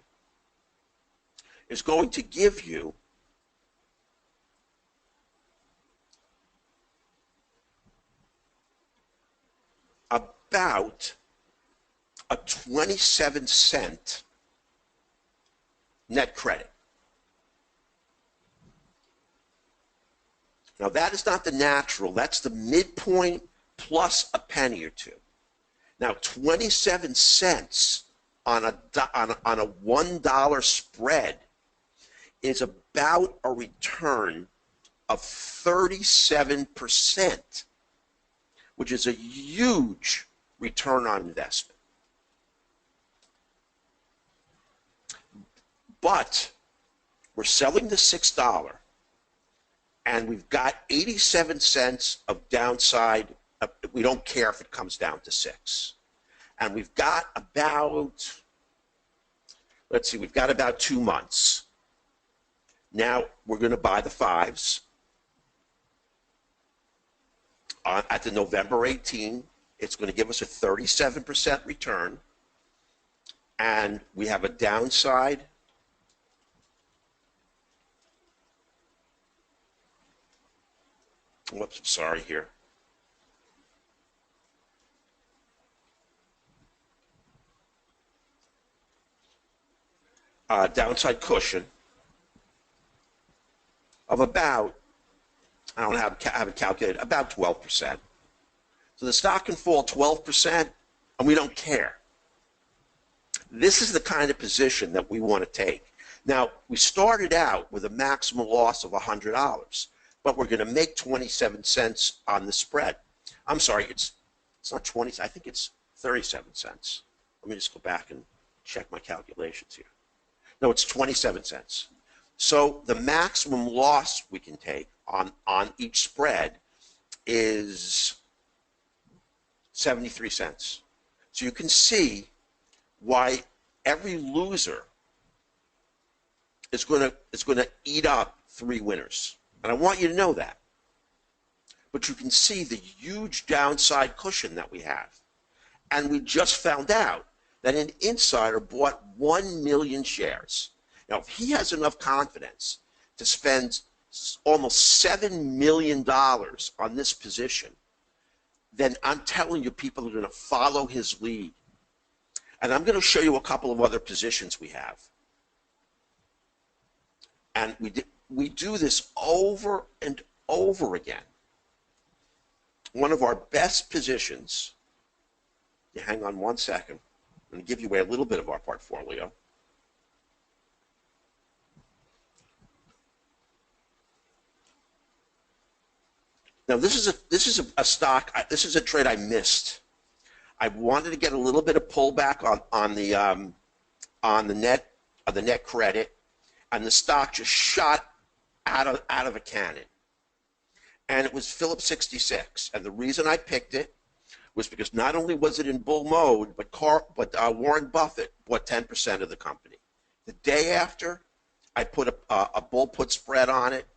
is going to give you about a 27-cent net credit. Now, that is not the natural. That's the midpoint plus a penny or two. Now, 27 cents on a $1 spread is about a return of 37%, which is a huge return on investment. But we're selling the $6, and we've got 87 cents of downside. We don't care if it comes down to 6. And we've got about, let's see, we've got about 2 months. Now we're going to buy the 5s at the November 18. It's going to give us a 37% return. And we have a downside whoops, sorry here. Downside cushion of about, I don't have it calculated, about 12%. So the stock can fall 12%, and we don't care. This is the kind of position that we want to take. Now, we started out with a maximum loss of $100, but we're going to make 27 cents on the spread. I'm sorry, it's not 20, I think it's 37 cents. Let me just go back and check my calculations here. No, it's 27 cents. So the maximum loss we can take on each spread is 73 cents. So you can see why every loser is going to eat up 3 winners. And I want you to know that. But you can see the huge downside cushion that we have. And we just found out that an insider bought 1 million shares. Now, if he has enough confidence to spend almost $7 million on this position, then I'm telling you, people are going to follow his lead. And I'm going to show you a couple of other positions we have. And we do this over and over again. One of our best positions, you hang on one second, I'm going to give you a little bit of our portfolio. Now this is a stock. This is a trade I missed. I wanted to get a little bit of pullback on the net credit, and the stock just shot out of a cannon. And it was Phillips 66. And the reason I picked it was because not only was it in bull mode, but Warren Buffett bought 10% of the company. The day after, I put a bull put spread on it,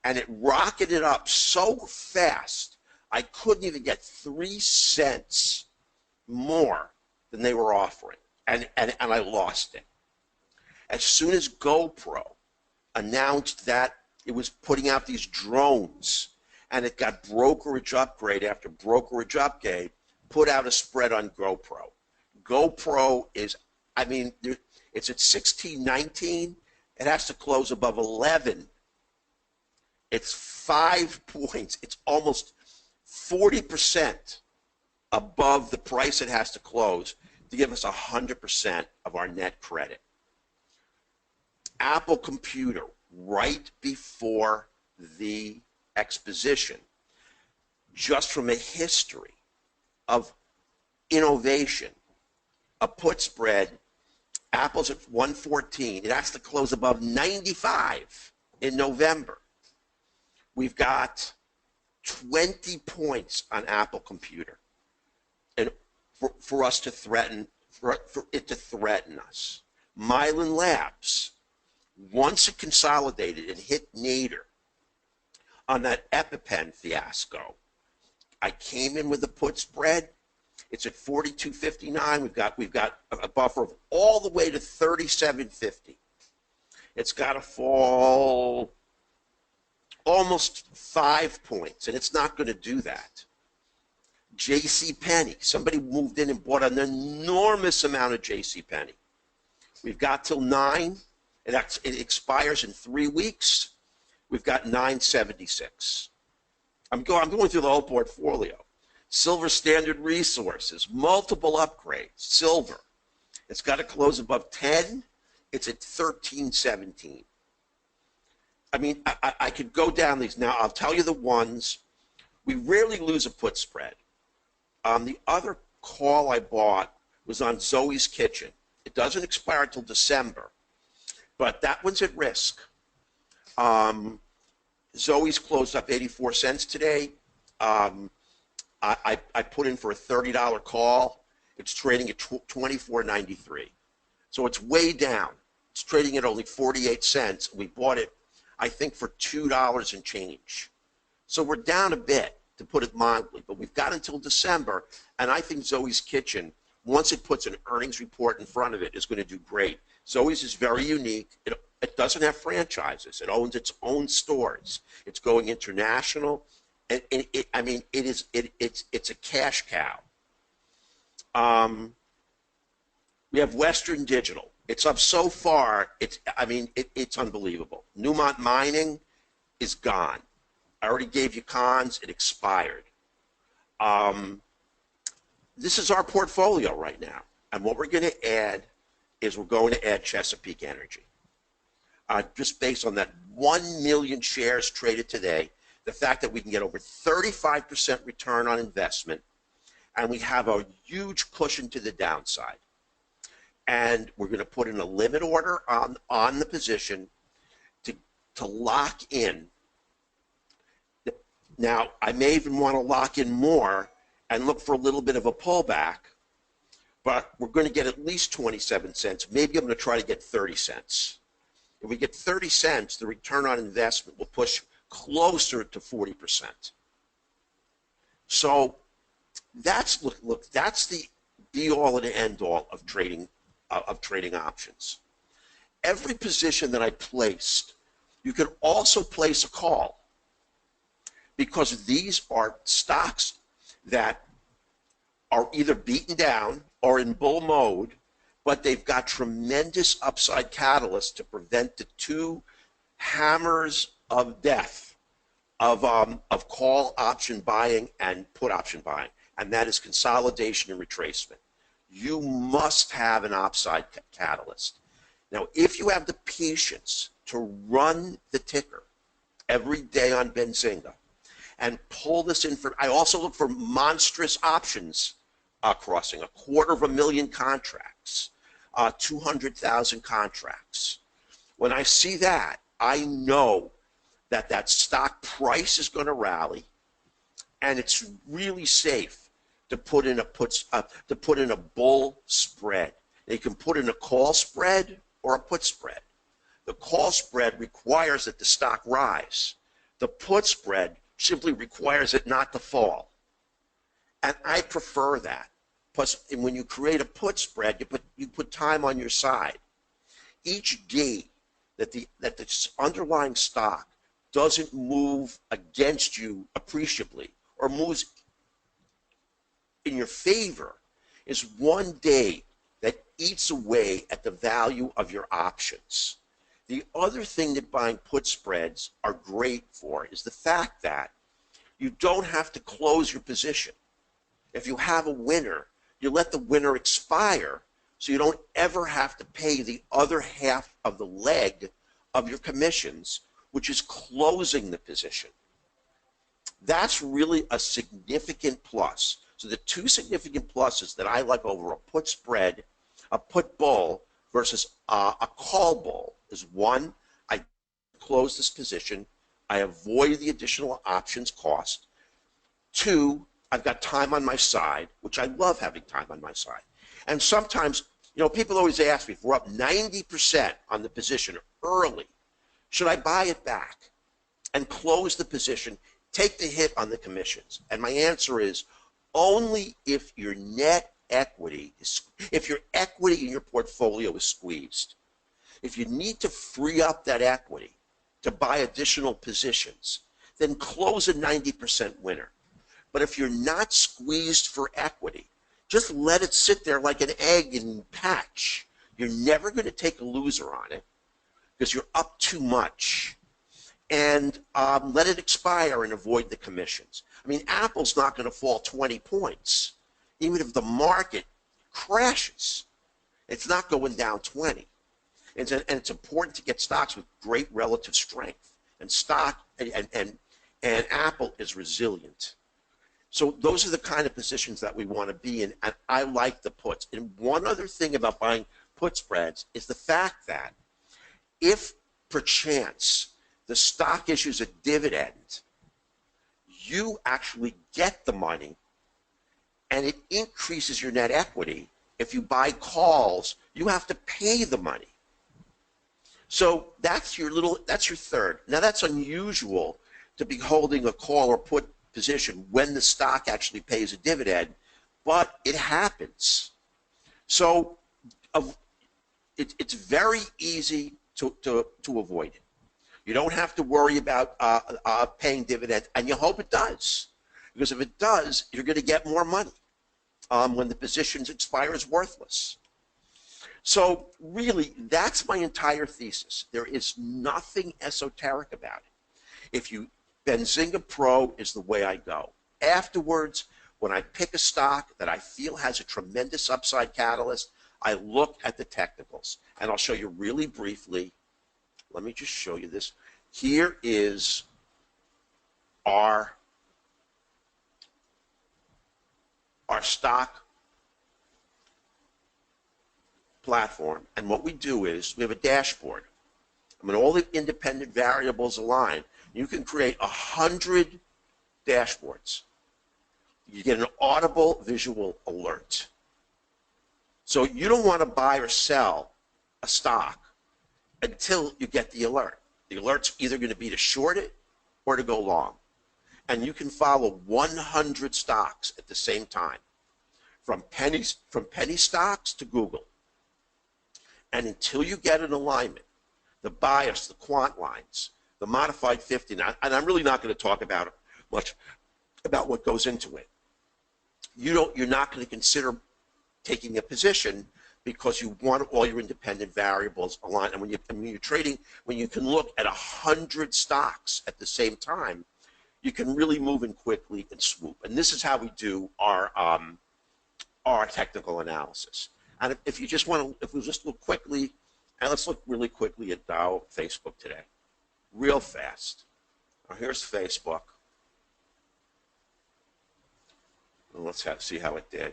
and it rocketed up so fast, I couldn't even get 3 cents more than they were offering, and I lost it. As soon as GoPro announced that it was putting out these drones, and it got brokerage upgrade after brokerage upgrade, put out a spread on GoPro. GoPro is, I mean, it's at 16.19. It has to close above 11. It's 5 points. It's almost 40% above the price it has to close to give us 100% of our net credit. Apple Computer, right before the exposition, just from a history of innovation, a put spread, Apple's at 114. It has to close above 95 in November. We've got 20 points on Apple Computer, and for us to threaten, for it to threaten us. Mylan Labs, once it consolidated and hit nadir on that EpiPen fiasco, I came in with a put spread. It's at 42.59. We've got a buffer of all the way to 37.50. It's got to fall almost 5 points, and it's not going to do that. JCPenney, somebody moved in and bought an enormous amount of JCPenney. We've got till 9. It expires in 3 weeks. We've got 9.76. I'm going through the whole portfolio. Silver Standard Resources, multiple upgrades. Silver, it's got to close above 10. It's at 13.17. I mean, I could go down these. Now, I'll tell you the ones. We rarely lose a put spread. The other call I bought was on Zoe's Kitchen. It doesn't expire until December, but that one's at risk. Zoe's closed up 84 cents today. I put in for a $30 call. It's trading at 24.93. So it's way down. It's trading at only 48 cents. We bought it, I think, for $2 and change. So we're down a bit, to put it mildly, but we've got until December, and I think Zoe's Kitchen, once it puts an earnings report in front of it, is going to do great. Zoe's is very unique. It doesn't have franchises. It owns its own stores. It's going international, and it's a cash cow. We have Western Digital. It's up so far. It's unbelievable. Newmont Mining is gone. I already gave you cons. It expired. This is our portfolio right now, and what we're going to add is we're going to add Chesapeake Energy. Just based on that 1 million shares traded today, the fact that we can get over 35% return on investment, and we have a huge cushion to the downside. And we're going to put in a limit order on the position to lock in. Now, I may even want to lock in more and look for a little bit of a pullback, but we're going to get at least 27 cents. Maybe I'm going to try to get 30 cents. If we get 30 cents, the return on investment will push closer to 40%. So that's the be-all and end-all of trading options. Every position that I placed, you can also place a call, because these are stocks that are either beaten down or in bull mode, but they've got tremendous upside catalysts to prevent the two hammers of death of call option buying and put option buying, and that is consolidation and retracement. You must have an upside catalyst. Now, if you have the patience to run the ticker every day on Benzinga and pull this in for, I also look for monstrous options crossing, 250,000 contracts, 200,000 contracts. When I see that, I know that that stock price is going to rally, and it's really safe to put in a bull spread. You can put in a call spread or a put spread. The call spread requires that the stock rise. The put spread simply requires it not to fall. And I prefer that. Plus, when you create a put spread, you put time on your side. Each day that the underlying stock doesn't move against you appreciably or moves in your favor is one day that eats away at the value of your options. The other thing that buying put spreads are great for is the fact that you don't have to close your position. If you have a winner, you let the winner expire, so you don't ever have to pay the other half of the leg of your commissions, which is closing the position. That's really a significant plus. So the two significant pluses that I like over a put spread, a put bull versus a call bull is, one, I close this position, I avoid the additional options cost. Two, I've got time on my side, which I love having time on my side. And sometimes, You know, people always ask me, if we're up 90% on the position early, should I buy it back and close the position, take the hit on the commissions? And my answer is only if your net equity is, if your equity in your portfolio is squeezed. If you need to free up that equity to buy additional positions, then close a 90% winner. But if you're not squeezed for equity, just let it sit there like an egg and hatch. You're never going to take a loser on it because you're up too much. And let it expire and avoid the commissions. I mean, Apple's not going to fall 20 points. Even if the market crashes, it's not going down 20. And it's important to get stocks with great relative strength. And Apple is resilient. So those are the kind of positions that we want to be in, and I like the puts. And one other thing about buying put spreads is the fact that if perchance the stock issues a dividend, you actually get the money, and it increases your net equity. If you buy calls, you have to pay the money. So that's your third. Now that's unusual to be holding a call or put position when the stock actually pays a dividend, but it happens. So it's very easy to avoid it. You don't have to worry about paying dividends, and you hope it does, because if it does, you're going to get more money when the position expires worthless. So really, that's my entire thesis. There is nothing esoteric about it. Benzinga Pro is the way I go. Afterwards, when I pick a stock that I feel has a tremendous upside catalyst, I look at the technicals. And I'll show you really briefly. Let me just show you this. Here is our stock platform. And what we do is we have a dashboard. I mean, all the independent variables align. You can create 100 dashboards. You get an audible visual alert. So you don't want to buy or sell a stock until you get the alert. The alert's either going to be to short it or to go long. And you can follow 100 stocks at the same time, from penny stocks to Google. And until you get an alignment, the bias, the quant lines, the modified 50, and I'm really not going to talk about much about what goes into it. You're not going to consider taking a position because you want all your independent variables aligned. And when you're trading, when you can look at 100 stocks at the same time, you can really move in quickly and swoop. And this is how we do our technical analysis. And if we just look quickly, and let's look really quickly at Dow Facebook today, real fast. Now here's Facebook. And let's see how it did.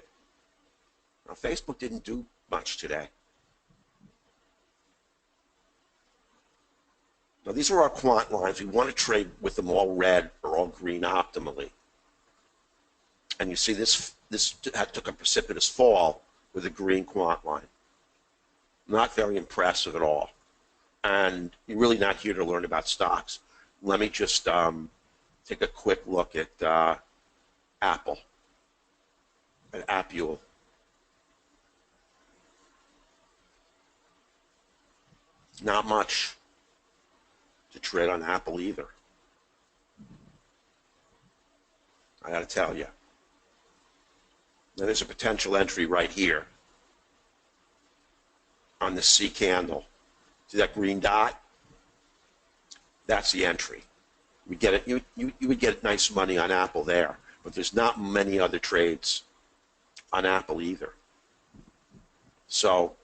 Now Facebook didn't do much today. Now these are our quant lines. We want to trade with them all red or all green optimally. And you see this took a precipitous fall with a green quant line. Not very impressive at all. And you're really not here to learn about stocks. Let me just take a quick look at Apple, at Apple. Not much to trade on Apple either. I got to tell you. Now there's a potential entry right here on the C candle. See that green dot? That's the entry. We get it. You would get nice money on Apple there, but there's not many other trades on Apple either. So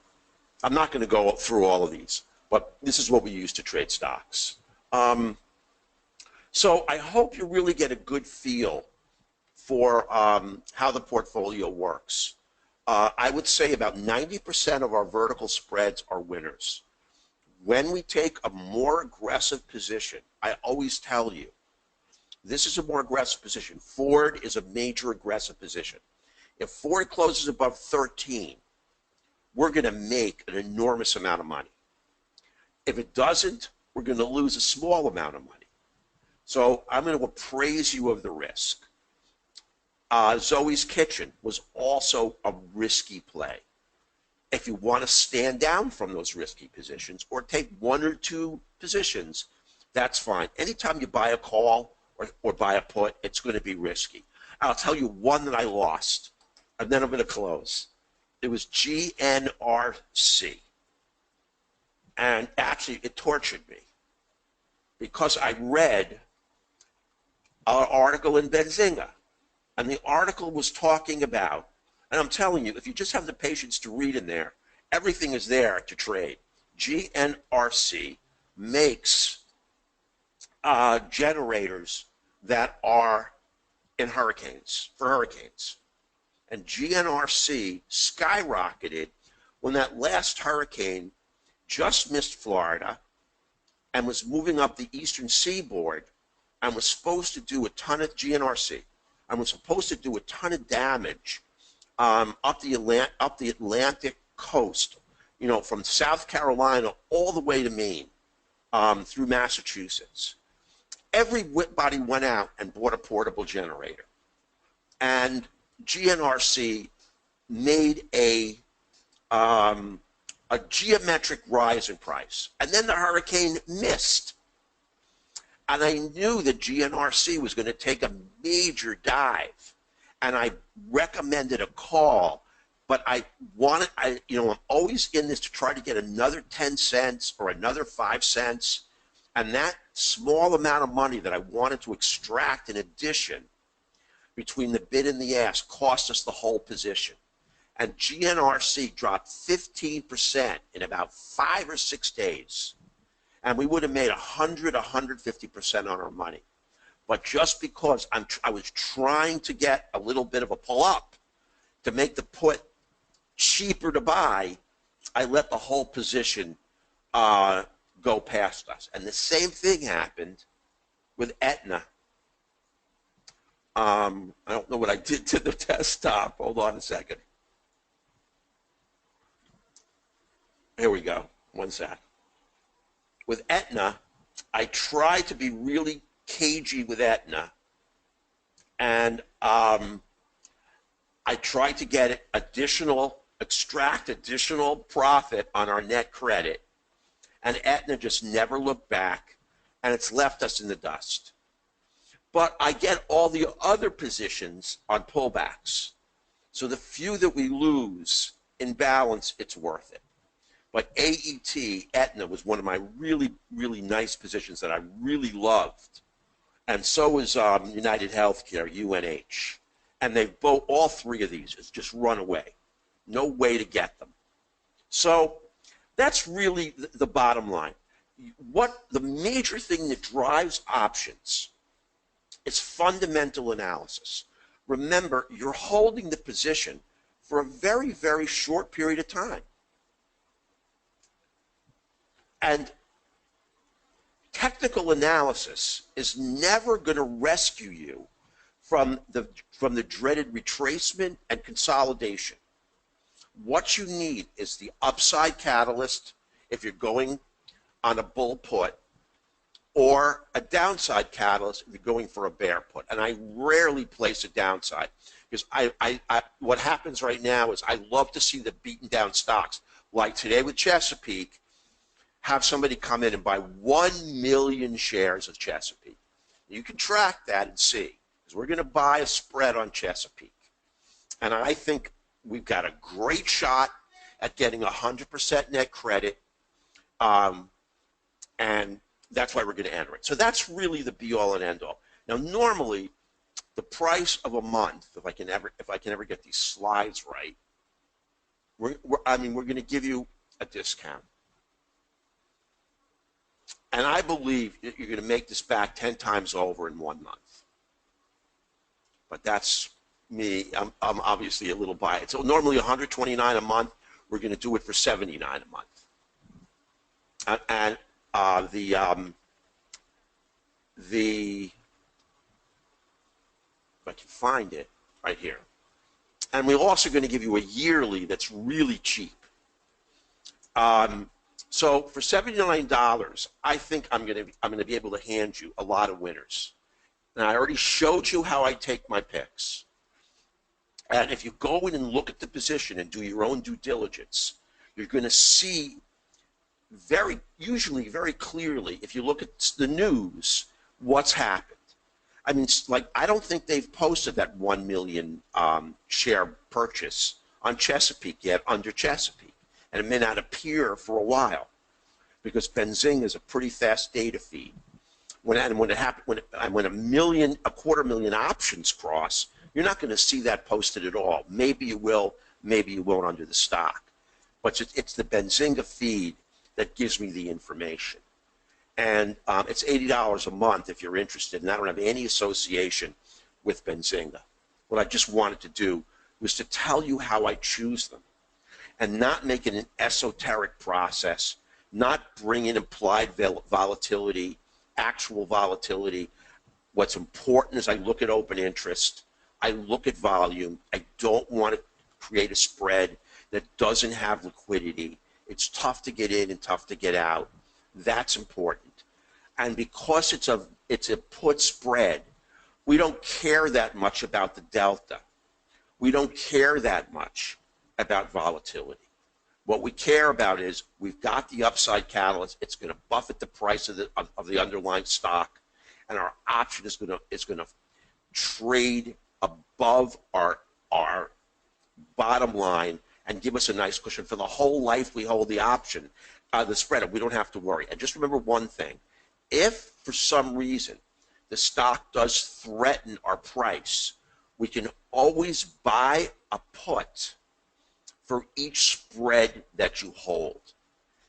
I'm not going to go through all of these, but this is what we use to trade stocks. So I hope you really get a good feel for how the portfolio works. I would say about 90% of our vertical spreads are winners. When we take a more aggressive position, I always tell you, this is a more aggressive position. Ford is a major aggressive position. If Ford closes above 13, we're going to make an enormous amount of money. If it doesn't, we're going to lose a small amount of money. So I'm going to appraise you of the risk. Zoe's Kitchen was also a risky play. If you want to stand down from those risky positions or take one or two positions, that's fine. Anytime you buy a call or buy a put, it's going to be risky. I'll tell you one that I lost, and then I'm going to close. It was GNRC. And actually, it tortured me because I read an article in Benzinga. And the article was talking about, and I'm telling you, if you just have the patience to read in there, everything is there to trade. GNRC makes generators that are in hurricanes, for hurricanes. And GNRC skyrocketed when that last hurricane just missed Florida and was moving up the eastern seaboard and was supposed to do a ton of GNRC and was supposed to do a ton of damage up the Atlantic coast, you know, from South Carolina all the way to Maine, through Massachusetts. Everybody went out and bought a portable generator. And GNRC made a geometric rise in price. And then the hurricane missed. And I knew that GNRC was going to take a major dive. And I recommended a call. But I'm always in this to try to get another 10 cents or another 5 cents. And that small amount of money that I wanted to extract in addition between the bid and the ask cost us the whole position. And GNRC dropped 15% in about 5 or 6 days. And we would have made 100, 150% on our money. But just because I was trying to get a little bit of a pull up to make the put cheaper to buy, I let the whole position go past us. And the same thing happened with Aetna. I don't know what I did to the desktop. Hold on a second. Here we go. One sec. With Aetna, I tried to be really cagey with Aetna, and I tried to get extract additional profit on our net credit, and Aetna just never looked back, and it's left us in the dust. But I get all the other positions on pullbacks, so the few that we lose in balance, it's worth it. But AET, Aetna, was one of my really, really nice positions that I really loved. And so was United Healthcare, UNH. And they've both, all three of these, has just run away. No way to get them. So that's really the bottom line. What the major thing that drives options is fundamental analysis. Remember, you're holding the position for a very, very short period of time. And technical analysis is never going to rescue you from the dreaded retracement and consolidation. What you need is the upside catalyst if you're going on a bull put, or a downside catalyst if you're going for a bear put. And I rarely place a downside because what happens right now is I love to see the beaten down stocks, like today with Chesapeake. Have somebody come in and buy 1 million shares of Chesapeake. You can track that and see, because we're going to buy a spread on Chesapeake. And I think we've got a great shot at getting 100% net credit, and that's why we're going to enter it. So that's really the be-all and end-all. Now, normally, the price of a month, if I can ever get these slides right, we're going to give you a discount. And I believe that you're going to make this back 10 times over in 1 month. But that's me. I'm obviously a little biased. So normally $129 a month. We're going to do it for $79 a month. And if I can find it right here. And we're also going to give you a yearly that's really cheap. So for $79, I think I'm gonna be able to hand you a lot of winners. And I already showed you how I take my picks. And if you go in and look at the position and do your own due diligence, you're going to see usually very clearly, if you look at the news, what's happened. I mean, like, I don't think they've posted that 1 million share purchase on Chesapeake yet under Chesapeake. And it may not appear for a while because Benzinga is a pretty fast data feed. When it happened, when a quarter million options cross, you're not going to see that posted at all. Maybe you will, maybe you won't under the stock. But it's the Benzinga feed that gives me the information. And it's $80 a month if you're interested, and I don't have any association with Benzinga. What I just wanted to do was to tell you how I choose them and not make it an esoteric process, not bring in implied volatility, actual volatility. What's important is I look at open interest, I look at volume. I don't want to create a spread that doesn't have liquidity. It's tough to get in and tough to get out. That's important. And because it's a put spread, we don't care that much about the delta. We don't care that much about volatility. What we care about is we've got the upside catalyst. It's going to buffet the price of the underlying stock, and our option is going to trade above our bottom line and give us a nice cushion for the whole life we hold the option, the spread. We don't have to worry. And just remember one thing: if for some reason the stock does threaten our price, we can always buy a put for each spread that you hold.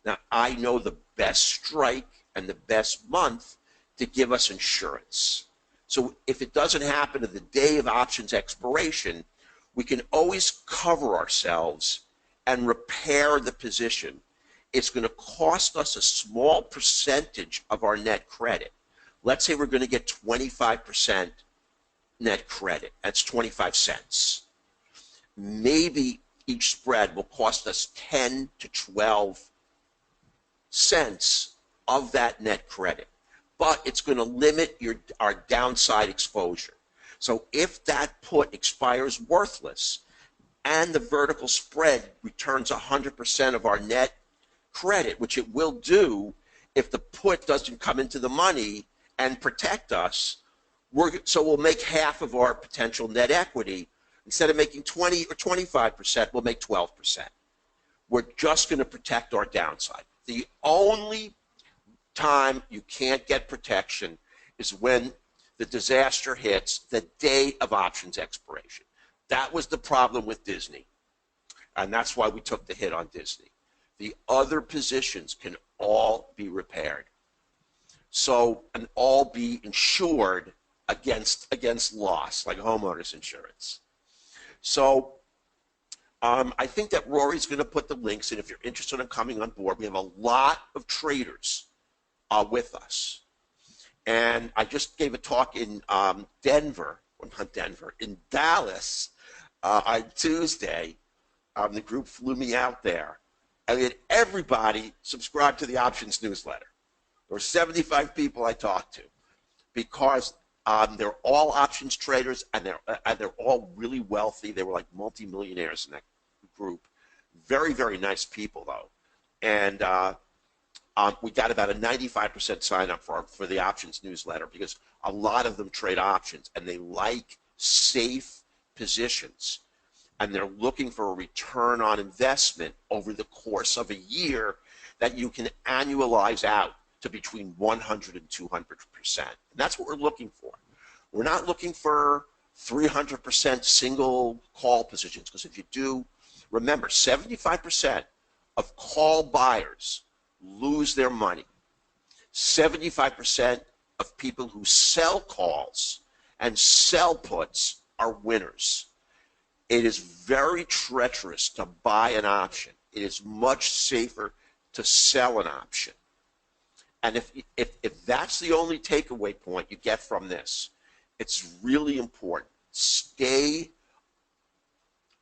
Now, I know the best strike and the best month to give us insurance. So if it doesn't happen at the day of options expiration, we can always cover ourselves and repair the position. It's going to cost us a small percentage of our net credit. Let's say we're going to get 25% net credit. That's 25 cents. Maybe each spread will cost us 10 to 12 cents of that net credit. But it's going to limit our downside exposure. So if that put expires worthless and the vertical spread returns 100% of our net credit, which it will do if the put doesn't come into the money and protect us, so we'll make half of our potential net equity. Instead of making 20 or 25%, we'll make 12%. We're just going to protect our downside. The only time you can't get protection is when the disaster hits the day of options expiration. That was the problem with Disney, and that's why we took the hit on Disney. The other positions can all be repaired, and all be insured against loss, like homeowners insurance. So I think that Rory's going to put the links in if you're interested in coming on board. We have a lot of traders with us. And I just gave a talk in in Dallas on Tuesday. The group flew me out there. I mean, everybody subscribed to the options newsletter. There were 75 people I talked to because they're all options traders, and they're all really wealthy. They were like multimillionaires in that group. Very, very nice people, though. And we got about a 95% sign up for the options newsletter because a lot of them trade options, and they like safe positions. And they're looking for a return on investment over the course of a year that you can annualize out to between 100 and 200%. And that's what we're looking for. We're not looking for 300% single call positions, because if you do, remember, 75% of call buyers lose their money. 75% of people who sell calls and sell puts are winners. It is very treacherous to buy an option. It is much safer to sell an option. And if that's the only takeaway point you get from this, it's really important. Stay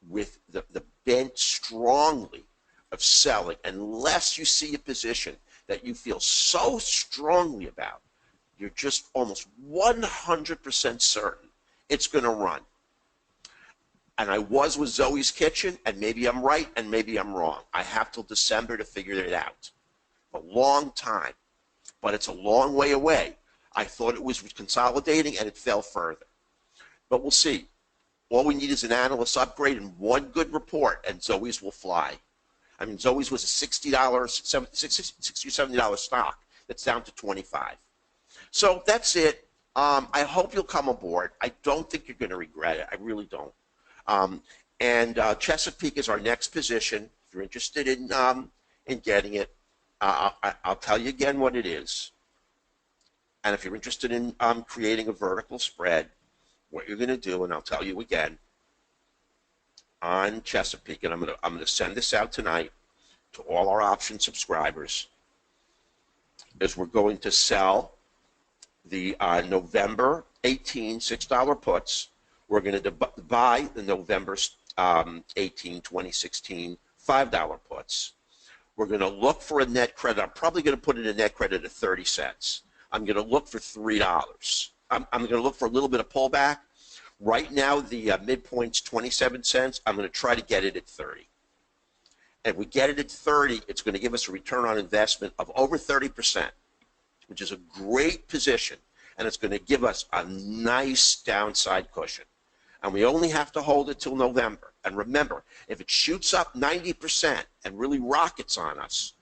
with the bent strongly of of selling unless you see a position that you feel so strongly about. You're just almost 100% certain it's going to run. And I was with Zoe's Kitchen, and maybe I'm right and maybe I'm wrong. I have till December to figure it out. A long time, but it's a long way away. I thought it was consolidating, and it fell further. But we'll see. All we need is an analyst upgrade and one good report, and Zoe's will fly. I mean, Zoe's was a $60, $60 or $70 stock that's down to $25. So that's it. I hope you'll come aboard. I don't think you're going to regret it. I really don't. Chesapeake is our next position. If you're interested in getting it, I'll tell you again what it is. And if you're interested in creating a vertical spread, what you're going to do, and I'll tell you again, on Chesapeake, and I'm going to send this out tonight to all our option subscribers, is we're going to sell the November 18 $6 puts. We're going to buy the November 18, 2016 $5 puts. We're going to look for a net credit. I'm probably going to put in a net credit of 30 cents. I'm going to look for $3. I'm going to look for a little bit of pullback. Right now, the midpoint's 27 cents. I'm going to try to get it at 30. And if we get it at 30, it's going to give us a return on investment of over 30%, which is a great position. And it's going to give us a nice downside cushion. And we only have to hold it till November. And remember, if it shoots up 90% and really rockets on us,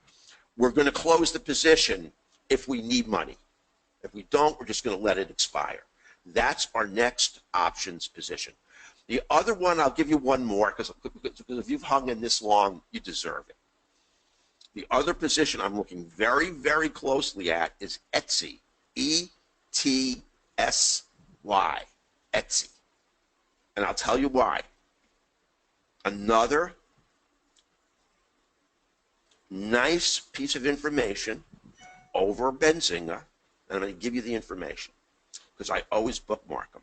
we're going to close the position if we need money. If we don't, we're just going to let it expire. That's our next options position. The other one, I'll give you one more, because if you've hung in this long, you deserve it. The other position I'm looking very, very closely at is Etsy, E-T-S-Y, Etsy. And I'll tell you why. Another nice piece of information over Benzinga, and I'm going to give you the information because I always bookmark them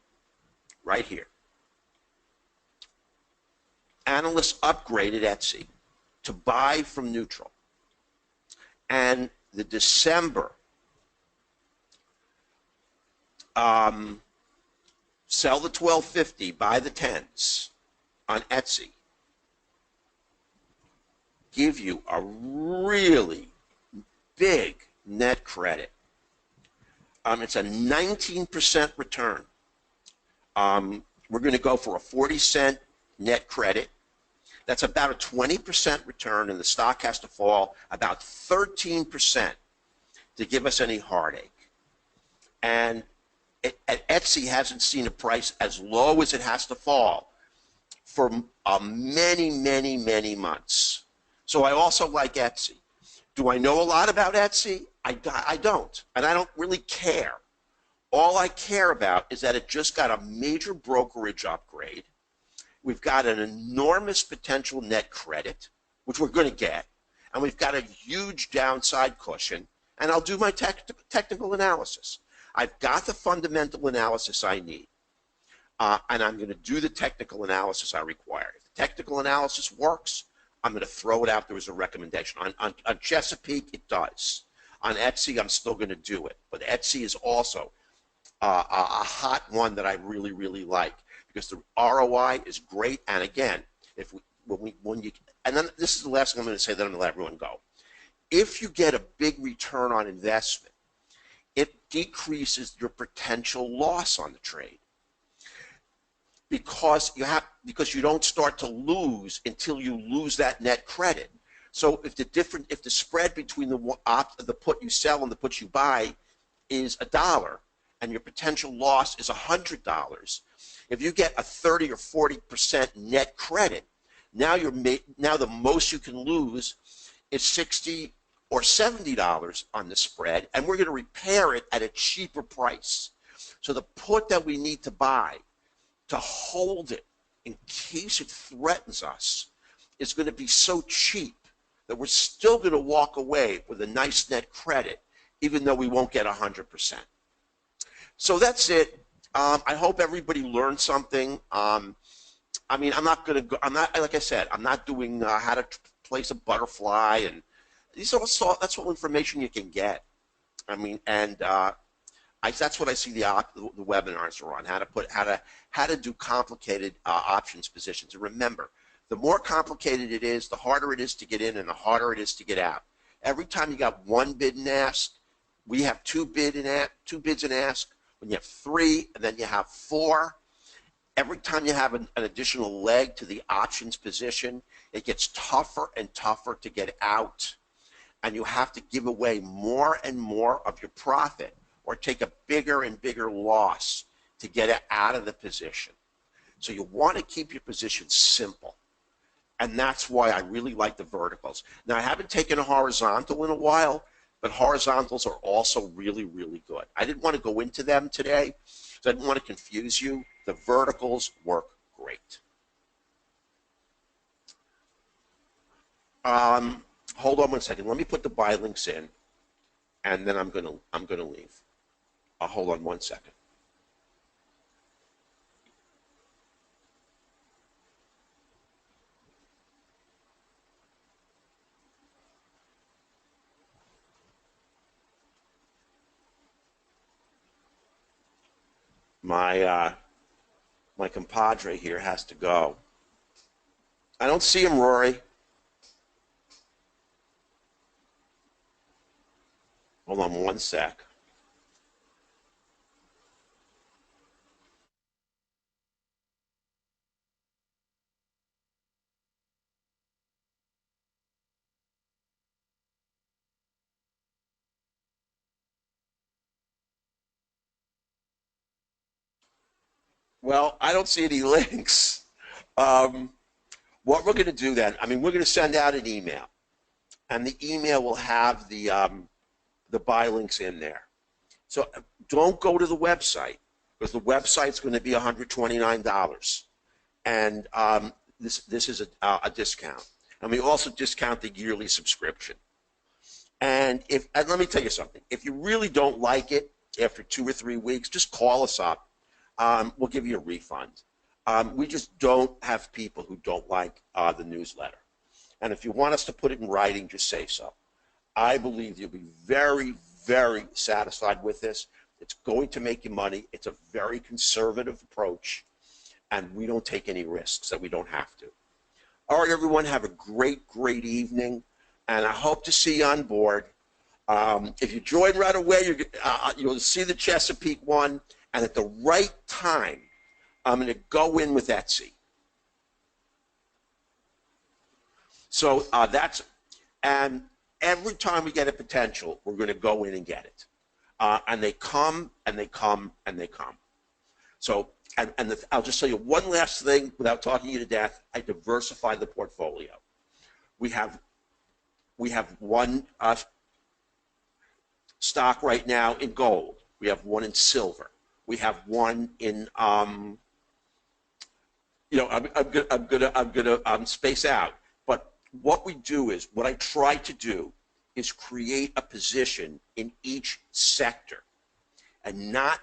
right here. Analysts upgraded Etsy to buy from neutral. And the December sell the 1250, buy the 10s on Etsy give you a really big net credit. It's a 19% return. We're going to go for a 40-cent net credit. That's about a 20% return, and the stock has to fall about 13% to give us any heartache. And Etsy hasn't seen a price as low as it has to fall for many, many, many months. So I also like Etsy. Do I know a lot about Etsy? I don't, and I don't really care. All I care about is that it just got a major brokerage upgrade. We've got an enormous potential net credit, which we're going to get, and we've got a huge downside cushion, and I'll do my technical analysis. I've got the fundamental analysis I need, and I'm going to do the technical analysis I require. If the technical analysis works, I'm going to throw it out there as a recommendation. On Chesapeake, it does. On Etsy, I'm still going to do it, but Etsy is also a hot one that I really, really like, because the ROI is great. And again, and then this is the last thing I'm going to say, then I'm going to let everyone go. If you get a big return on investment, it decreases your potential loss on the trade, because you don't start to lose until you lose that net credit. So if the spread between the put you sell and the put you buy is $1, and your potential loss is $100, if you get a 30 or 40% net credit, now the most you can lose is $60 or $70 on the spread, and we're going to repair it at a cheaper price. So the put that we need to buy to hold it in case it threatens us is going to be so cheap that we're still going to walk away with a nice net credit, even though we won't get 100%. So that's it. I hope everybody learned something. I mean, I'm not like I said, I'm not doing how to place a butterfly, and that's all information you can get. I mean, and that's what I see the webinars are on, how to do complicated options positions. And remember, the more complicated it is, the harder it is to get in and the harder it is to get out. Every time you got one bid and ask, we have two bids and ask. When you have three, and then you have four, every time you have an additional leg to the options position, it gets tougher and tougher to get out. And you have to give away more and more of your profit or take a bigger and bigger loss to get it out of the position. So you want to keep your position simple. And that's why I really like the verticals. Now, I haven't taken a horizontal in a while, but horizontals are also really, really good. I didn't want to go into them today, so I didn't want to confuse you. The verticals work great. Hold on one second. Let me put the buy links in, and then I'm gonna leave. Hold on one second. My compadre here has to go. I don't see him, Rory. Hold on one sec. Well, I don't see any links. What we're going to do then, I mean, we're going to send out an email, and the email will have the buy links in there. So don't go to the website, because the website's going to be $129, and this is a discount, and we also discount the yearly subscription. And let me tell you something, if you really don't like it after 2 or 3 weeks, just call us up. We'll give you a refund. We just don't have people who don't like the newsletter. And if you want us to put it in writing, just say so. I believe you'll be very, very satisfied with this. It's going to make you money. It's a very conservative approach, and we don't take any risks that we don't have to. All right, everyone, have a great, great evening, and I hope to see you on board. If you join right away, you'll see the Chesapeake one, and at the right time, I'm going to go in with Etsy. So and every time we get a potential, we're going to go in and get it. And they come, and they come, and they come. So, I'll just tell you one last thing without talking you to death. I diversify the portfolio. We have one stock right now in gold. We have one in silver. We have one in I'm gonna space out. But what I try to do is create a position in each sector, and not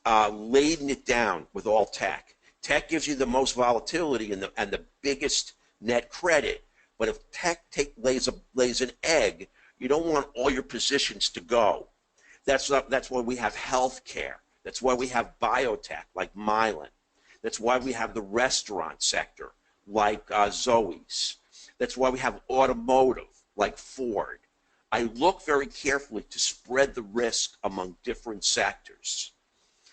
laden it down with all tech. Tech gives you the most volatility and the biggest net credit. But if tech lays an egg, you don't want all your positions to go. That's why we have healthcare. That's why we have biotech like Mylan. That's why we have the restaurant sector like Zoe's. That's why we have automotive like Ford. I look very carefully to spread the risk among different sectors.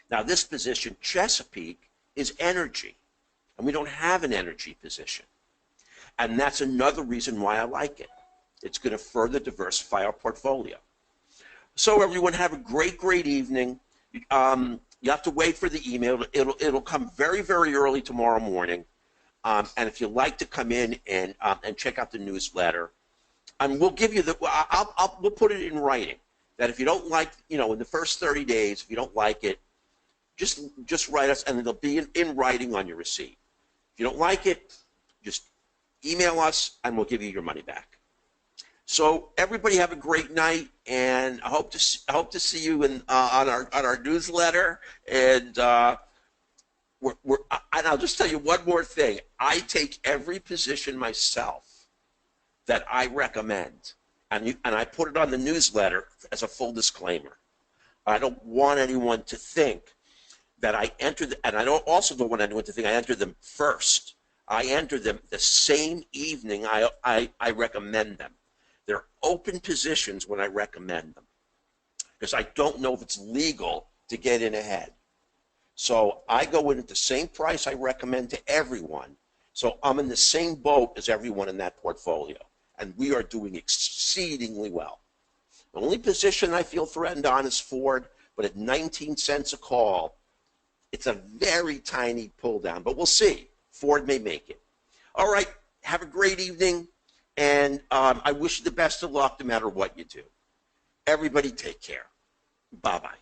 Now, this position, Chesapeake, is energy, and we don't have an energy position. And that's another reason why I like it. It's going to further diversify our portfolio. So everyone, have a great, great evening. You have to wait for the email. It'll come very, very early tomorrow morning. And if you'd like to come in and check out the newsletter, and we'll give you we'll put it in writing that if you don't like, in the first 30 days, if you don't like it, just write us, and it'll be in writing on your receipt. If you don't like it, just email us, and we'll give you your money back. So everybody have a great night, and I hope to see you on our newsletter. And And I'll just tell you one more thing. I take every position myself that I recommend, and I put it on the newsletter as a full disclaimer. I don't want anyone to think that I entered, and I also don't want anyone to think I entered them first. I enter them the same evening I recommend them. They're open positions when I recommend them, because I don't know if it's legal to get in ahead. So I go in at the same price I recommend to everyone. So I'm in the same boat as everyone in that portfolio, and we are doing exceedingly well. The only position I feel threatened on is Ford, but at 19 cents a call, it's a very tiny pull down, but we'll see. Ford may make it. All right, have a great evening, and I wish you the best of luck no matter what you do. Everybody take care. Bye-bye.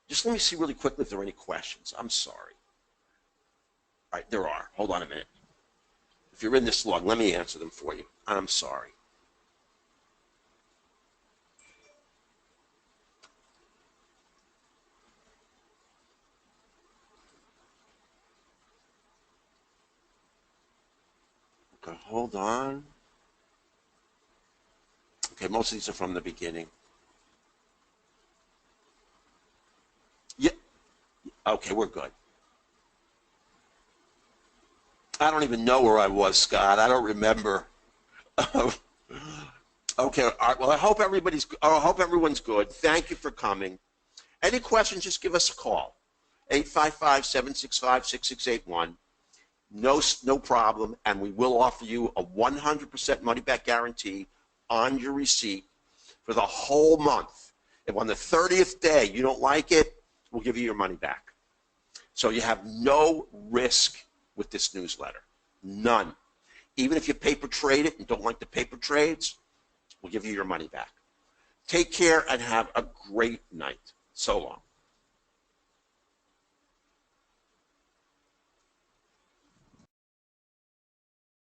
Just let me see really quickly if there are any questions. I'm sorry. All right, there are. Hold on a minute. If you're in this long, let me answer them for you. I'm sorry. Okay, hold on. Okay, most of these are from the beginning. Yeah. Okay, we're good. I don't even know where I was, Scott. I don't remember. Okay, all right. Well, I hope everyone's good. Thank you for coming. Any questions, just give us a call. 855-765-6681. No problem, and we will offer you a 100% money-back guarantee on your receipt for the whole month. If on the 30th day you don't like it, we'll give you your money back. So you have no risk with this newsletter. None. Even if you paper trade it and don't like the paper trades, we'll give you your money back. Take care and have a great night. So long.